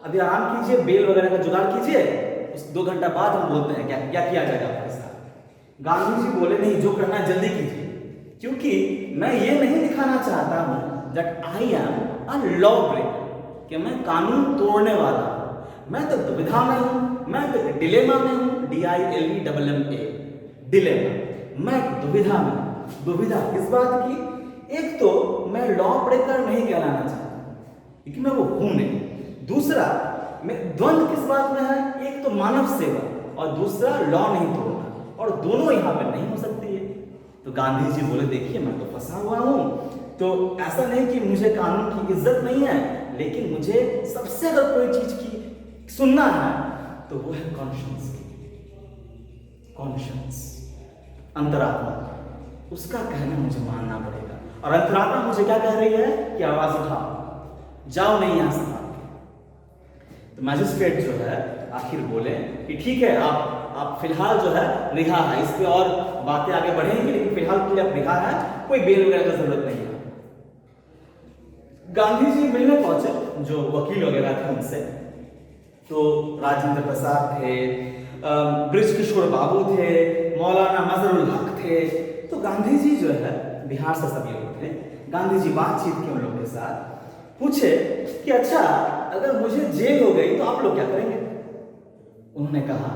अभी आराम कीजिए, बेल वगैरह का जुगाड़ कीजिए, उस 2 घंटा बाद हम बोलते हैं क्या क्या किया जाएगा आपके साथ। गांधी जी बोले, नहीं, जो करना है जल्दी कीजिए, क्योंकि मैं ये नहीं दिखाना चाहता हूं that I am a law breaker, कि मैं कानून तोड़ने वाला हूं। मैं तो दुविधा में हूं, मैं तो डिलेमा में हूं, DILEMMA, डिलेमा। मैं दुविधा में हूं। दुविधा किस बात की? एक तो मैं लॉ ब्रेकर नहीं कहलाना चाहता क्योंकि मैं वो हूं नहीं। दूसरा, मैं द्वंद किस बात में है? एक तो मानव सेवा और दूसरा लॉ नहीं तोड़ना, और दोनों यहां पर नहीं हो सकती है। तो गांधी जी बोले, देखिए मैं तो फंसा हुआ हूं, तो ऐसा नहीं कि मुझे कानून की इज्जत नहीं है, लेकिन मुझे सबसे अगर कोई चीज की सुनना है तो वो है कॉन्शियंस की। कॉन्शियंस, अंतरात्मा, उसका कहना मुझे मानना पड़ेगा। और अंतरात्मा मुझे क्या कह रही है कि आवाज उठाओ, जाओ नहीं यहां से। तो मैजिस्ट्रेट जो है आखिर बोले कि ठीक है, आप फिलहाल जो है रिहा है, इस पे और बातें आगे बढ़ेंगी, लेकिन फिलहाल के लिए आप रिहा है, कोई बेल वगैरह की जरूरत नहीं है। गांधी जी मिलने पहुंचे जो वकील वगैरह थे उनसे, तो राजेंद्र प्रसाद थे, ब्रिज किशोर बाबू थे, मौलाना मजहरुल हक थे। तो गांधी जी जो है, बिहार से सभी लोग थे, गांधी जी बातचीत की उन लोगों के साथ, पूछे कि अच्छा अगर मुझे जेल हो गई तो आप लोग क्या करेंगे? उन्होंने कहा,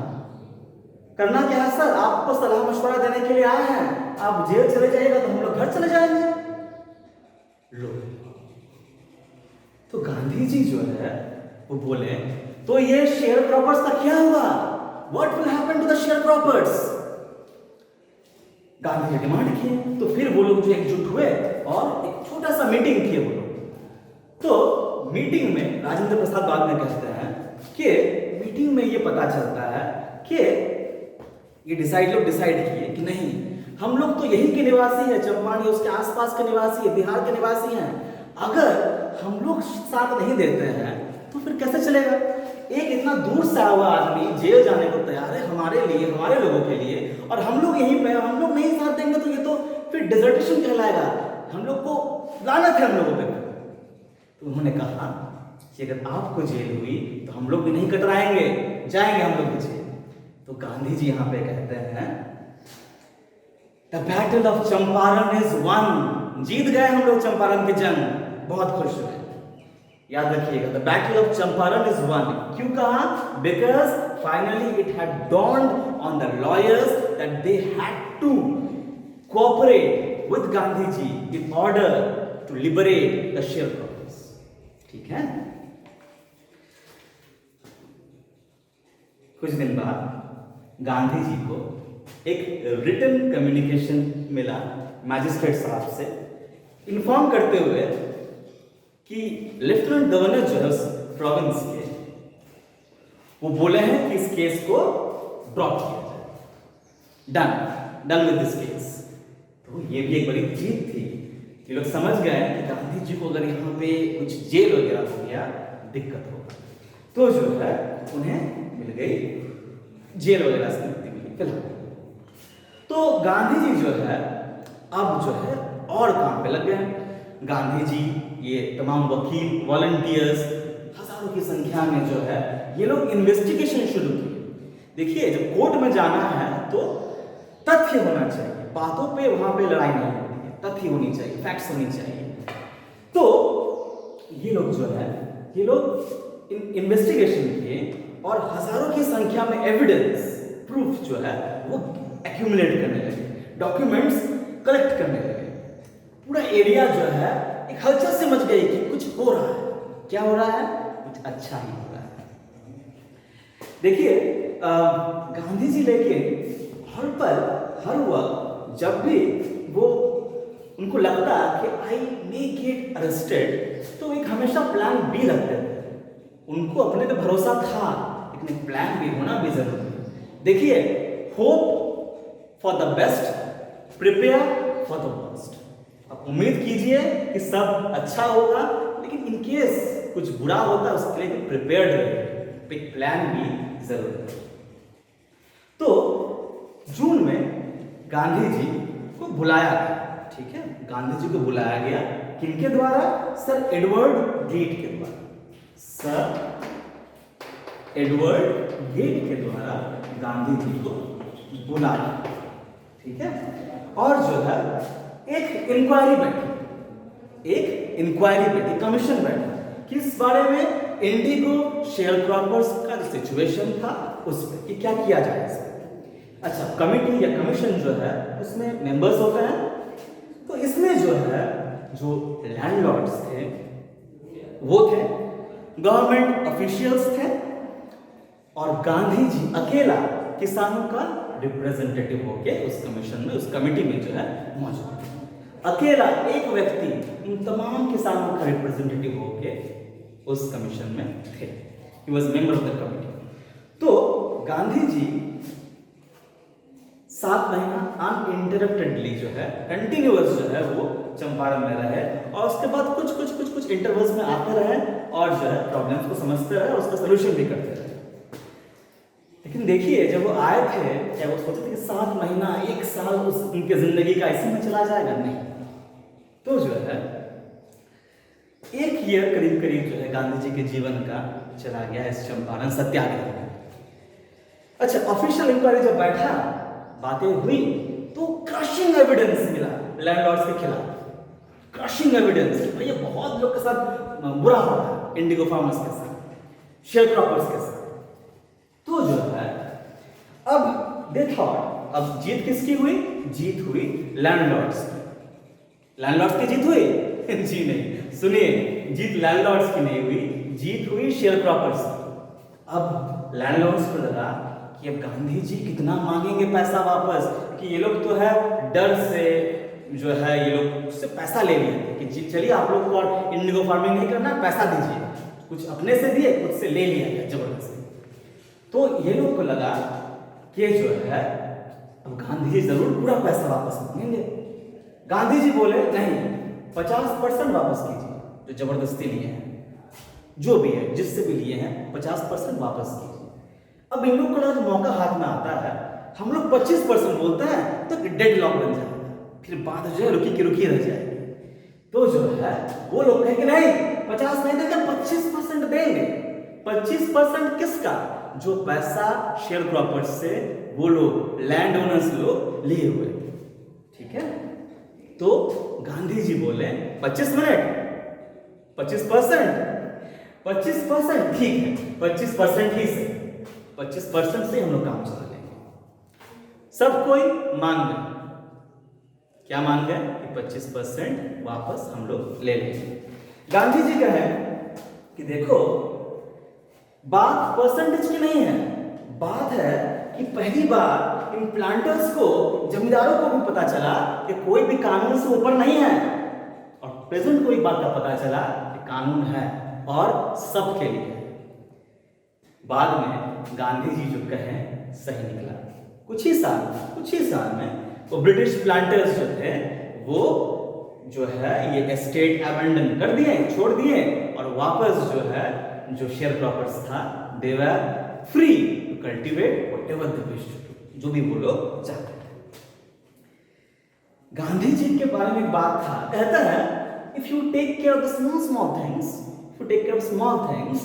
करना क्या है सर, आपको सलाह मशवरा देने के लिए आए हैं, आप जेल चले जाइएगा तो हम लोग घर चले जाएंगे। लो, तो गांधी जी जो है वो बोले, तो ये शेयर क्रॉपर्स का क्या हुआ? What will happen to the sharecroppers? Gandhi ji demand किए। तो फिर वो लोग जो एकजुट हुए और एक छोटा सा मीटिंग किए वो लोग। तो मीटिंग में राजेंद्र प्रसाद बाद में कहते हैं कि मीटिंग में ये पता चलता है कि ये लोग डिसाइड किए कि नहीं, हम लोग तो यहीं के निवासी है, चंपारण उसके आसपास के निवासी है, बिहार के निवासी हैं, अगर हम लोग साथ नहीं देते हैं कैसे चलेगा? एक इतना दूर से आया हुआ आदमी जेल जाने को तैयार है हमारे लिए, हमारे लोगों के लिए, और हम लोग यहीं पे, हम लोग नहीं साथ देंगे तो ये तो फिर डिजर्टेशन कहलाएगा, हम लोग को लानत है हम लोगों पे। तो उन्होंने कहा कि अगर आपको जेल हुई तो हम लोग भी नहीं कतराएंगे, जाएंगे हम लोग भी जेल। तो गांधी जी यहाँ पे कहते हैं the battle of Champaran is won, जीत गए हम लोग चंपारण की जंग, बहुत खुश हुए। याद रखिएगा, the battle of Champaran is won. क्यों कहा? Because finally it had dawned on the lawyers that they had to cooperate with Gandhi ji in order to liberate the shareholders. ठीक है। कुछ दिन बाद गांधी जी को एक रिटन कम्युनिकेशन मिला मैजिस्ट्रेट साहब से, इन्फॉर्म करते हुए कि लेफ्टिनेंट गवर्नर जो है उस प्रोविंस के, वो बोले हैं कि इस केस को ड्रॉप किया जाए, डन विद दिस केस। तो ये भी एक बड़ी जीत थी। ये लोग समझ गए कि गांधी जी को अगर यहाँ पे कुछ जेल वगैरह हो गया, दिक्कत होगा, तो जो है उन्हें मिल गई जेल वगैरह से मुक्ति मिली फिलहाल। तो गांधी जी जो है अब जो है और काम पे लग गए। गांधी जी ये तमाम वकील, वॉलंटियर्स, हजारों की संख्या में जो है ये लोग इन्वेस्टिगेशन शुरू की। देखिए, जब कोर्ट में जाना है तो तथ्य होना चाहिए, बातों पे वहां पे लड़ाई नहीं होनी है, तथ्य होनी चाहिए, फैक्ट्स होनी चाहिए। तो ये लोग जो है ये लोग इन्वेस्टिगेशन किए और हजारों की संख्या में एविडेंस, प्रूफ जो है वो एक्यूमुलेट करने लगे, डॉक्यूमेंट्स कलेक्ट करने लगे। पूरा एरिया जो है एक हलचल से मच गई कि कुछ हो रहा है। क्या हो रहा है? कुछ अच्छा ही हो रहा है। देखिए, गांधी जी लेकिन हर पल, हर वक्त जब भी वो उनको लगता कि आई मे गेट अरेस्टेड, तो एक हमेशा प्लान बी रखते थे। उनको अपने पे भरोसा था, लेकिन प्लान बी होना भी जरूरी है। देखिए, hope for the best, prepare for the worst. आप उम्मीद कीजिए कि सब अच्छा होगा, लेकिन इन केस कुछ बुरा होता है उसके लिए प्रिपेयर्ड रहिए, एक प्लान भी जरूर है। तो जून में गांधी जी को बुलाया गया। ठीक है, गांधी जी को बुलाया गया किनके द्वारा? सर एडवर्ड गेट के द्वारा। सर एडवर्ड गेट के द्वारा गांधी जी को बुलाया। ठीक है, और जो है एक इंक्वायरी बैठी, कमीशन बैठा, किस बारे में? इंडिगो शेयर क्रॉपर्स का जो सिचुएशन था उस पर, कि क्या किया जाए इस पर। अच्छा, कमिटी या कमीशन जो है उसमें मेंबर्स होते हैं। तो इसमें जो है जो लैंडलॉर्ड्स थे वो थे, गवर्नमेंट ऑफिशियल्स थे, और गांधी जी अकेला किसानों का रिप्रेजेंटेटिव होके उस कमीशन में, उस कमेटी में जो है मौजूद है। अकेला एक व्यक्ति इन तमाम किसानों का रिप्रेजेंटेटिव होके उस कमीशन में थे। He was member of the committee. तो गांधी जी 7 महीना अनइंटरप्टेडली जो है, कंटिन्यूअस जो है वो चंपारण में रहे, और उसके बाद कुछ इंटरवल्स में आते रहे और जो है प्रॉब्लम्स को समझते रहे और उसका सोल्यूशन भी करते रहे। लेकिन देखिए, जब वो आए थे, क्या वो सोचते थे कि 7 महीना, 1 साल उनकी जिंदगी का इसी में चला जाएगा? नहीं। तो जो है 1 ईयर करीब जो है गांधी जी के जीवन का चला गया इस चंपारण सत्याग्रह में। अच्छा, ऑफिशियल इंक्वायरी जब बैठा, बातें हुई, तो क्रशिंग एविडेंस मिला लैंडलॉर्ड्स के खिलाफ। क्रशिंग एविडेंस कि भैया बहुत लोग के साथ बुरा हो रहा है, इंडिगो फार्मर्स के साथ, शेयर क्रॉपर्स के साथ। तो जो है अब देखो, अब जीत किसकी हुई? जीत हुई लैंडलॉर्ड्स की। लैंडलॉर्ड्स की जीत हुई? जी नहीं, सुनिए, जीत लैंडलॉर्ड्स की नहीं हुई, जीत हुई शेयर क्रॉपर्स की। अब लैंडलॉर्ड्स को लगा कि अब गांधी जी कितना मांगेंगे पैसा वापस, कि ये लोग तो है डर से जो है ये लोग उससे पैसा ले लिए कि चलिए आप लोग को और इंडिगो फार्मिंग नहीं करना, पैसा दीजिए। कुछ अपने से दिए, खुद से ले लिया गया जबरदस्ती। तो ये लोग को लगा कि जो है अब गांधी जी जरूर पूरा पैसा वापस मांगेंगे। गांधी जी बोले नहीं, 50% वापस कीजिए जो जबरदस्ती लिए हैं। जो भी है, जिससे भी लिए हैं 50% वापस कीजिए। अब इन लोग का जो मौका हाथ में आता है, हम लोग 25% बोलते हैं तो डेड लॉक बन जाएगा, फिर बात जो है रुकी की रुकी रह जाएगी। तो जो है वो लोग कहें कि नहीं 50 नहीं देंगे, 25% देंगे। 25% किसका? जो पैसा शेयर क्रॉपर्स से वो लोग लैंड ओनर्स लोग लिए हुए, ठीक है। तो गांधी जी बोले 25 मिनट 25%, ठीक है 25% ही से 25% से हम लोग काम चला लेंगे। सब कोई मान गए, क्या मान गए कि 25% वापस हम लोग ले लेंगे। गांधी जी कहे कि देखो बात परसेंटेज की नहीं है, बात है कि पहली बार इन प्लांटर्स को, जमींदारों को भी पता चला कि कोई भी कानून से ऊपर नहीं है, और प्रेजेंट को एक बात का पता चला कि कानून है और सबके लिए। बाद में गांधी जी जो कहें सही निकला। कुछ ही साल में वो ब्रिटिश प्लांटर्स जो थे वो जो है ये एस्टेट अबैंडन कर दिए, छोड़ दिए, और वापस जो है जो शेयर क्रॉपर्स था they were free to cultivate whatever they wish to do, जो भी वो लोग चाहते थे। गांधी जी के बारे में एक बात था, कहता है if you take care of the small things, if you take care of small things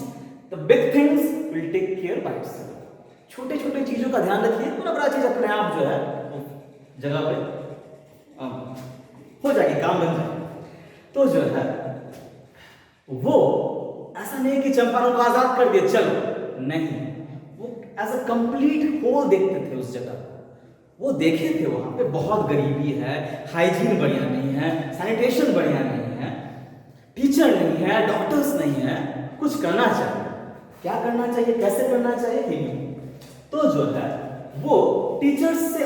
the big things will take care by itself. छोटे छोटे चीजों का ध्यान रखिए, पूरा बड़ा चीज अपने आप जो है जगह पे हो जाएगी, काम बन जाएगी। तो जो है वो ऐसा नहीं कि चंपारण को आजाद कर दिया चलो, नहीं, वो एज अ कंप्लीट होल देखते थे उस जगह। वो देखे थे वहां पे बहुत गरीबी है, हाइजीन बढ़िया नहीं है, सैनिटेशन बढ़िया नहीं है, टीचर नहीं है, डॉक्टर्स नहीं है। कुछ करना चाहिए, क्या करना चाहिए, कैसे करना चाहिए, तो जो है वो टीचर्स से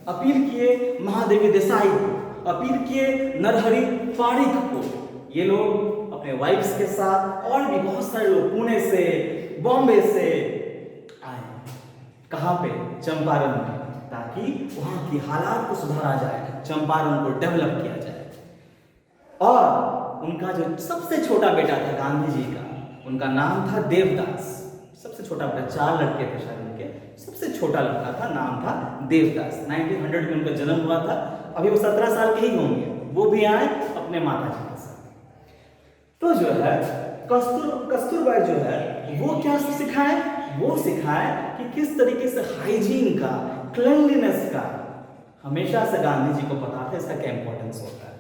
अपील किए महादेवी देसाई को, अपील किए नरहरि पारिक को। ये लोग अपने वाइफ्स के साथ और भी बहुत सारे लोग पुणे से, बॉम्बे से आए, कहाँ पे, चंपारण में, ताकि वहां की हालात को सुधारा जाए, चंपारण को डेवलप किया जाए। और उनका जो सबसे छोटा बेटा था गांधी जी का, उनका नाम था देवदास। सबसे छोटा बेटा, 4 लड़के थे शायद उनके, सबसे छोटा लड़का था, नाम था देवदास। 1900 में उनका जन्म हुआ था, अभी वो 17 साल के ही होंगे। वो भी आए अपने माता जी के साथ। तो जो है कस्तूरबाई जो है वो क्या सिखाए, वो सिखाए कि किस तरीके से हाइजीन का, क्लीनलीनेस का, हमेशा से गांधी जी को पता था इसका क्या इंपॉर्टेंस होता है।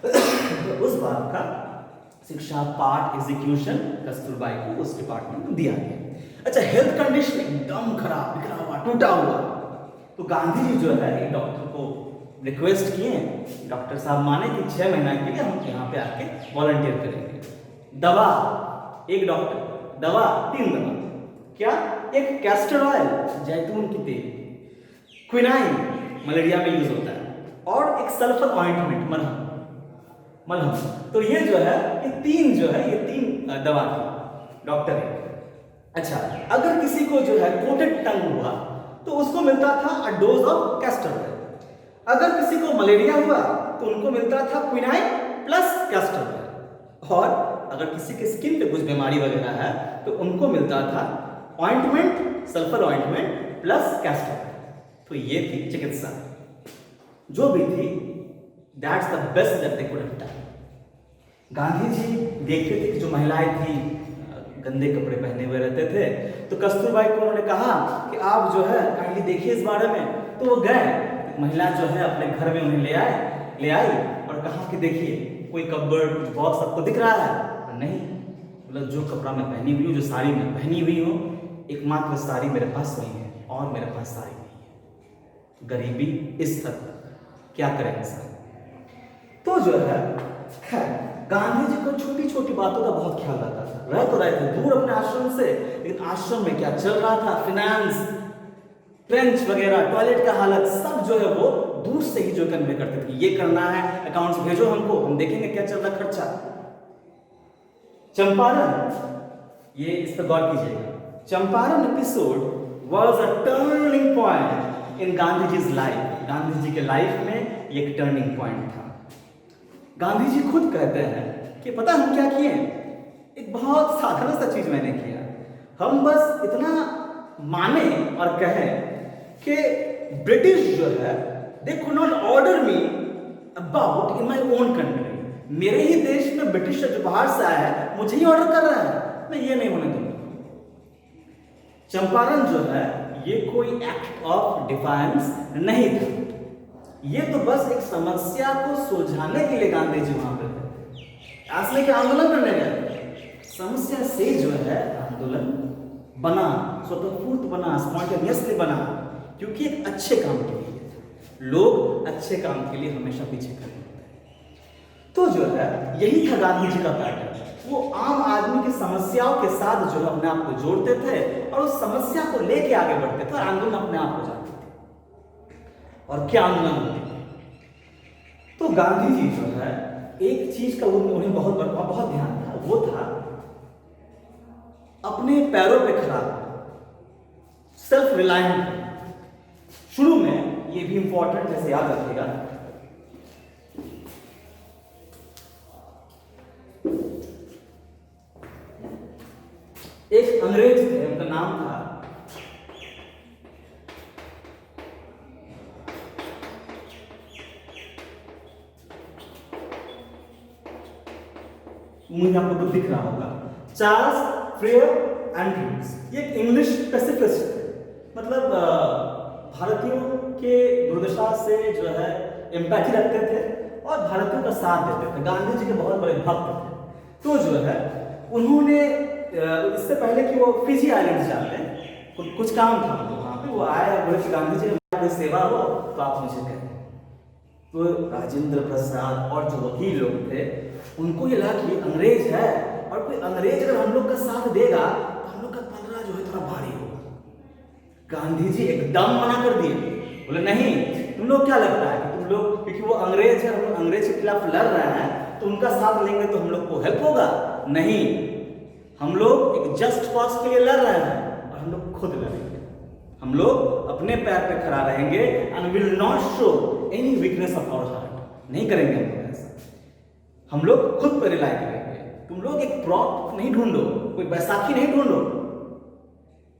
तो उस बात का शिक्षा पाठ एग्जीक्यूशन कस्तूरबाई को उस डिपार्टमेंट को दिया गया। अच्छा, हेल्थ कंडीशन एकदम खराब, बिखरा हुआ, टूटा हुआ, तो गांधी जी जो है एक डॉक्टर को रिक्वेस्ट किए, डॉक्टर साहब माने कि 6 महीना के लिए हम यहाँ पे आके वॉलंटियर करेंगे। दवा, एक डॉक्टर, दवा 3 दवा, क्या, एक कैस्टर ऑयल जैतून की तेल, क्विनाइन मलेरिया में यूज होता है, और एक सल्फर ऑइंटमेंट मलहम। तो ये जो है ये 3 दवा थी डॉक्टर ने। अच्छा, अगर किसी को जो है कोटेड टंग हुआ तो उसको मिलता था अ डोज ऑफ कैस्टर ऑयल। अगर किसी को मलेरिया हुआ तो उनको मिलता था क्विनाइन प्लस कैस्टर ऑयल। और अगर किसी के स्किन पे कुछ बीमारी वगैरह है तो उनको मिलता था ointment, sulphur ointment plus castor oil. तो ये थी चिकित्सा जो भी थी, that's the best that they could have done. Gandhi ji देखते थे कि जो महिलाएं थी गंदे कपड़े पहने हुए रहते थे, तो कस्तूरबाई को उन्होंने कहा कि आप जो है काइंडली देखिए इस बारे में। तो वो गए, महिला जो है अपने घर में उन्हें ले आई और कहा कि देखिए कोई कपबोर्ड, कुछ बॉक्स आपको दिख रहा है? नहीं, मतलब जो कपड़ा मैं पहनी हुई हूँ, जो साड़ी मैं पहनी हुई हूँ, एकमात्र साड़ी मेरे पास नहीं है और मेरे पास साड़ी नहीं है। गरीबी इस हद तक, क्या करें इंसान। तो जो है खैर गांधी जी को छोटी छोटी बातों का बहुत ख्याल रहता था। रह तो रहे थे दूर अपने आश्रम से, लेकिन आश्रम में क्या चल रहा था, फाइनेंस, ट्रेंच वगैरह, टॉयलेट का हालत, सब जो है वो दूर से ही जो कन्वे करते थे। ये करना है, अकाउंट्स भेजो हमको, हम देखेंगे क्या चल रहा खर्चा। चंपारण, ये इस पर गौर कीजिएगा, Champaran episode was a turning point in Gandhi ji's life. Gandhi ji के लाइफ में ये एक टर्निंग पॉइंट था। गांधी जी खुद कहते हैं कि पता हम क्या किए, एक बहुत साधारण सा चीज मैंने किया, हम बस इतना माने और कहें कि ब्रिटिश जो है they could not order me about in my own country, मेरे ही देश में ब्रिटिश जो बाहर से आया है मुझे ही ऑर्डर कर रहा है, मैं ये नहीं होने दूंगा। चंपारण जो है ये कोई एक्ट ऑफ डिफायंस नहीं था, ये तो बस एक समस्या को सुलझाने के लिए गांधी जी वहां पर थे, असली के आंदोलन करने गए। समस्या से जो है आंदोलन बना, स्वतःस्फूर्त बना, स्पॉन्टेनियसली बना, क्योंकि एक अच्छे काम के लिए, लोग अच्छे काम के लिए हमेशा पीछे खड़े होते हैं। तो जो है यही था गांधी जी का पैटर्न, वो आम आदमी की समस्याओं के साथ जो है अपने आप को जोड़ते थे और उस समस्या को लेके आगे बढ़ते थे, आंदोलन अपने आप हो जाते थे। और क्या आंदोलन होते थे? तो गांधी जी जो है एक चीज का उन्हें बहुत ध्यान था, वो था अपने पैरों पे खड़ा, सेल्फ रिलायंट। शुरू में ये भी इंपॉर्टेंट, जैसे याद रखिएगा, एक अंग्रेज थे, उनका नाम था मुझे आप लोगों को दिख रहा होगा, चार्ल्स फ्रेयर एंड्रयूज। ये एक इंग्लिश पैसिफिस्ट थे, मतलब भारतीयों के दुर्दशा से जो है एम्पैथी रखते थे और भारतीयों का साथ देते थे, गांधी जी के बहुत बड़े भक्त थे। तो जो है उन्होंने इससे पहले कि वो फिजी आइलैंड जाते कुछ काम था वहां पे, वो आए बोले कि गांधी जी कोई सेवा हो तो आप मुझे कहें। तो राजेंद्र प्रसाद और जो वकील लोग थे उनको ये लगा कि अंग्रेज है और कोई अंग्रेज अगर हम लोग का साथ देगा तो हम लोग का पलड़ा जो है थोड़ा भारी होगा। गांधी जी एकदम मना कर दिए, बोले नहीं, तुम लोग क्या लगता है कि तुम लोग, क्योंकि वो अंग्रेज है, हम लोग अंग्रेज के खिलाफ लड़ रहे हैं तो उनका साथ लेंगे तो हम लोग को हेल्प होगा? नहीं, हम लोग एक जस्ट कॉज के लिए लड़ रहे हैं और हम लोग खुद लड़ेंगे, हम लोग अपने पैर पे खड़ा रहेंगे and will not show any weakness of our heart. नहीं करेंगे हम लोग ऐसा, हम लोग खुद पर रिलाई करेंगे। तुम लोग एक प्रॉप नहीं ढूंढो, कोई बैसाखी नहीं ढूंढो,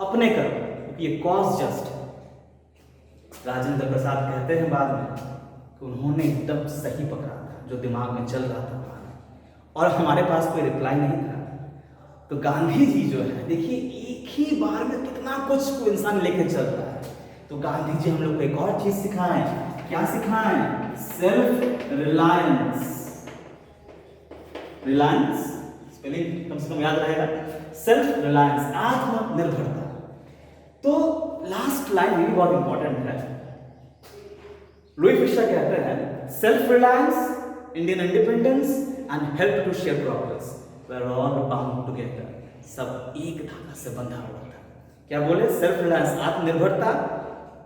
अपने करो, क्योंकि ये कॉज जस्ट है। राजेंद्र प्रसाद कहते हैं बाद में कि उन्होंने एकदम सही पकड़ा था जो दिमाग में चल रहा था और हमारे पास कोई रिप्लाई नहीं था। तो गांधी जी जो है, देखिए एक ही बार में कितना कुछ को इंसान लेके चल रहा है। तो गांधी जी हम लोग को एक और चीज सिखाएं, क्या सिखाएं? Self reliance. रिलायंस स्पेलिंग कम से कम याद रहेगा, सेल्फ रिलायंस, आत्मनिर्भरता। तो लास्ट लाइन भी बहुत इंपॉर्टेंट है, लुई फिशर कहते हैं self reliance, Indian independence and help to share problems we are all bound together. सब एक धागा से बंधा हुआ था। क्या बोले? सेल्फ रिलायंस, आत्मनिर्भरता,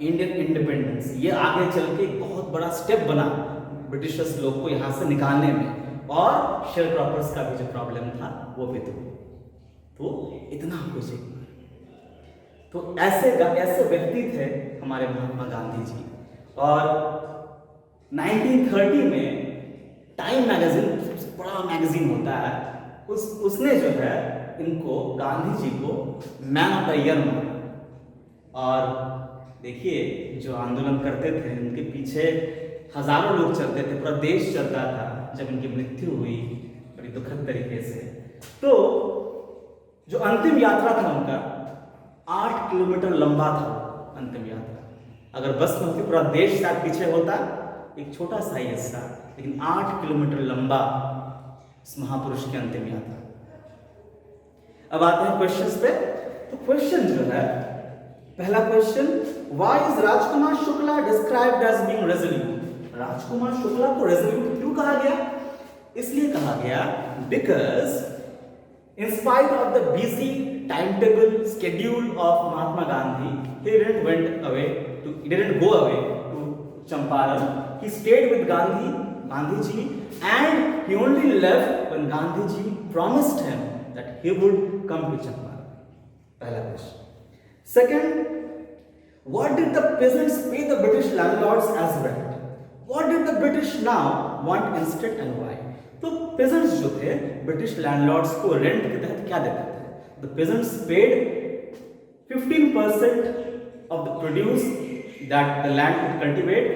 इंडियन इंडिपेंडेंस। ये आगे चल के एक बहुत बड़ा स्टेप बना ब्रिटिशर्स लोग को यहाँ से निकालने में, और शेयर क्रॉपर्स का भी जो प्रॉब्लम था वो भी दूर। तो इतना कुछ, तो ऐसे व्यक्ति थे हमारे महात्मा गांधी जी। और 1930 में टाइम मैगजीन, सबसे बड़ा मैगजीन होता है, उसने जो है इनको, गांधी जी को मैन ऑफ द ईयर माना। और देखिए जो आंदोलन करते थे उनके पीछे हजारों लोग चलते थे, पूरा देश चलता था। जब इनकी मृत्यु हुई बड़ी दुखद तरीके से, तो जो अंतिम यात्रा था उनका 8 किलोमीटर लंबा था। अंतिम यात्रा अगर बस में होती पूरा देश शायद पीछे होता, एक छोटा सा ही हिस्सा, लेकिन 8 किलोमीटर लंबा इस महापुरुष की अंतिम यात्रा। अब आते हैं क्वेश्चंस पे। तो क्वेश्चन जो है, पहला question, why is Rajkumar Shukla described as being resolute? Rajkumar Shukla को रेजोल्यूट क्यों कहा गया? इसलिए कहा गया because in spite of the busy timetable schedule of Mahatma Gandhi, he didn't go away to Champaran. He stayed with Gandhi ji, and he only left when Gandhi ji promised him that he would come to Champaran. पहला question. Second, what did the peasants pay the British landlords as rent? What did the British now want instead and why? तो pageants जो थे British landlords को rent के तहत क्या देते थे? The pageants paid 15% of the produce that the land could cultivate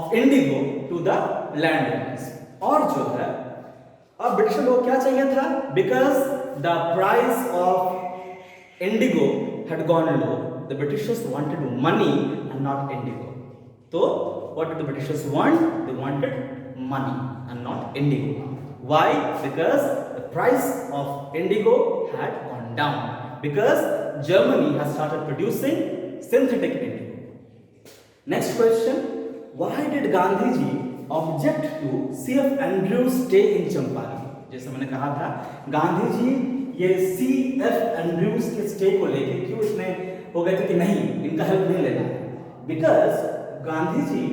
of indigo to the landowners. और जो है अब ब्रिटिशर को क्या चाहिए था? Because the price of indigo had gone low, the Britishers wanted money and not indigo. So what did the Britishers want? They wanted money and not indigo. Why? Because the price of indigo had gone down. Because Germany has started producing synthetic indigo. Next question. Why did Gandhi ji object to C.F. Andrews stay in Champaran? जैसे मैंने कहा था, गांधी जी ये C.F. Andrews के stay को लेके क्यों इसमें हो गए थे कि नहीं, इनका हेल्प नहीं लेना है? Because Gandhi ji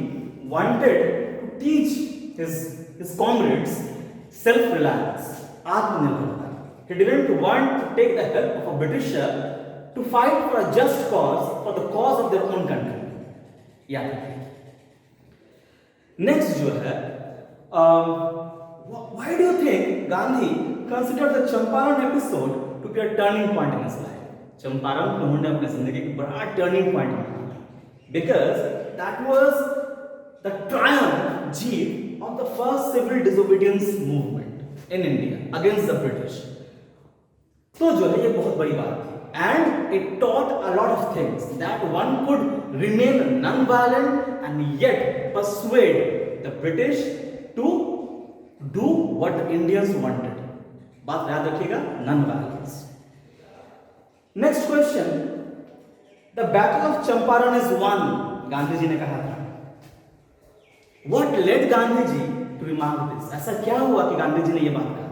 wanted to teach his comrades self-reliance, आत्मनिर्भरता. He didn't want to take the help of a Britisher to fight for a just cause, for the cause of their own country. याद रखिए. Next जो है, why do you think Gandhi considered the Champaran episode to be a turning point in his life? Champaran को उन्होंने अपनी जिंदगी का बड़ा टर्निंग पॉइंट माना था. Because that was the triumph, Jeet of the first civil disobedience movement in India against the British. तो जो है ये बहुत बड़ी बात थी. And it taught a lot of things, that one could remain non-violent and yet persuade the British to do what the Indians wanted. बात याद रखिएगा, non-violence. Next question. The Battle of Champaran is won. Gandhi ji ने कहा था. What led Gandhi ji to remark this? ऐसा क्या हुआ कि गांधी जी ने ये बात कहा?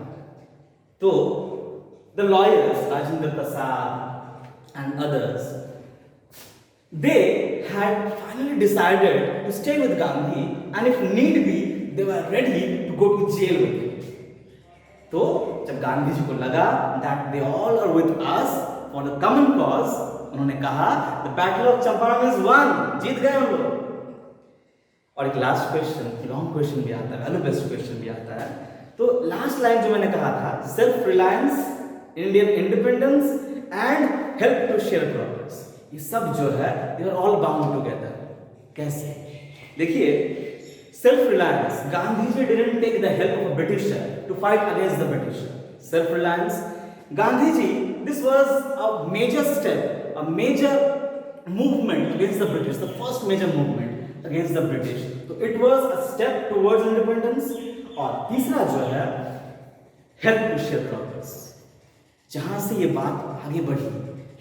तो the lawyers, Rajendra Prasad and others, they had finally decided to stay with Gandhi, and if need be, they were ready to go to jail with him. तो जब गांधी जी को लगा that they all are with us for the common cause, उन्होंने कहा the battle of Champaran is won, जीत गए हम लोग. और एक लास्ट क्वेश्चन, लॉन्ग क्वेश्चन भी आता है, वैल्यू बेस्ड क्वेश्चन भी आता है. तो लास्ट लाइन जो मैंने कहा था, self reliance, Indian independence and help to share progress, ये सब जो है they are all bound together. कैसे? देखिए, self reliance, Gandhi ji didn't take the help of a Britisher to fight against the Britisher. Self reliance, Gandhi ji, this was a major step, a major movement against the British, the first major movement against the British. So it was a step towards independence. और तीसरा जो है help to share progress. जहां से ये बात आगे बढ़ी,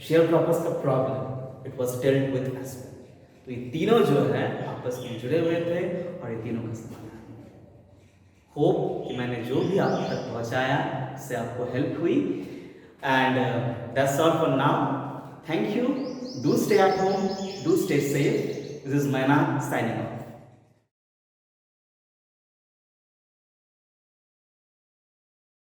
शेयर प्रॉपर्स का problem it was dealt with as well. तो ये तीनों जो है आपस में जुड़े हुए थे और ये तीनों का समाधान. होप कि मैंने जो भी आप तक पहुंचाया इससे आपको हेल्प हुई. And that's all for now. Thank you. Do stay at home. Do stay safe. This is Maina signing off.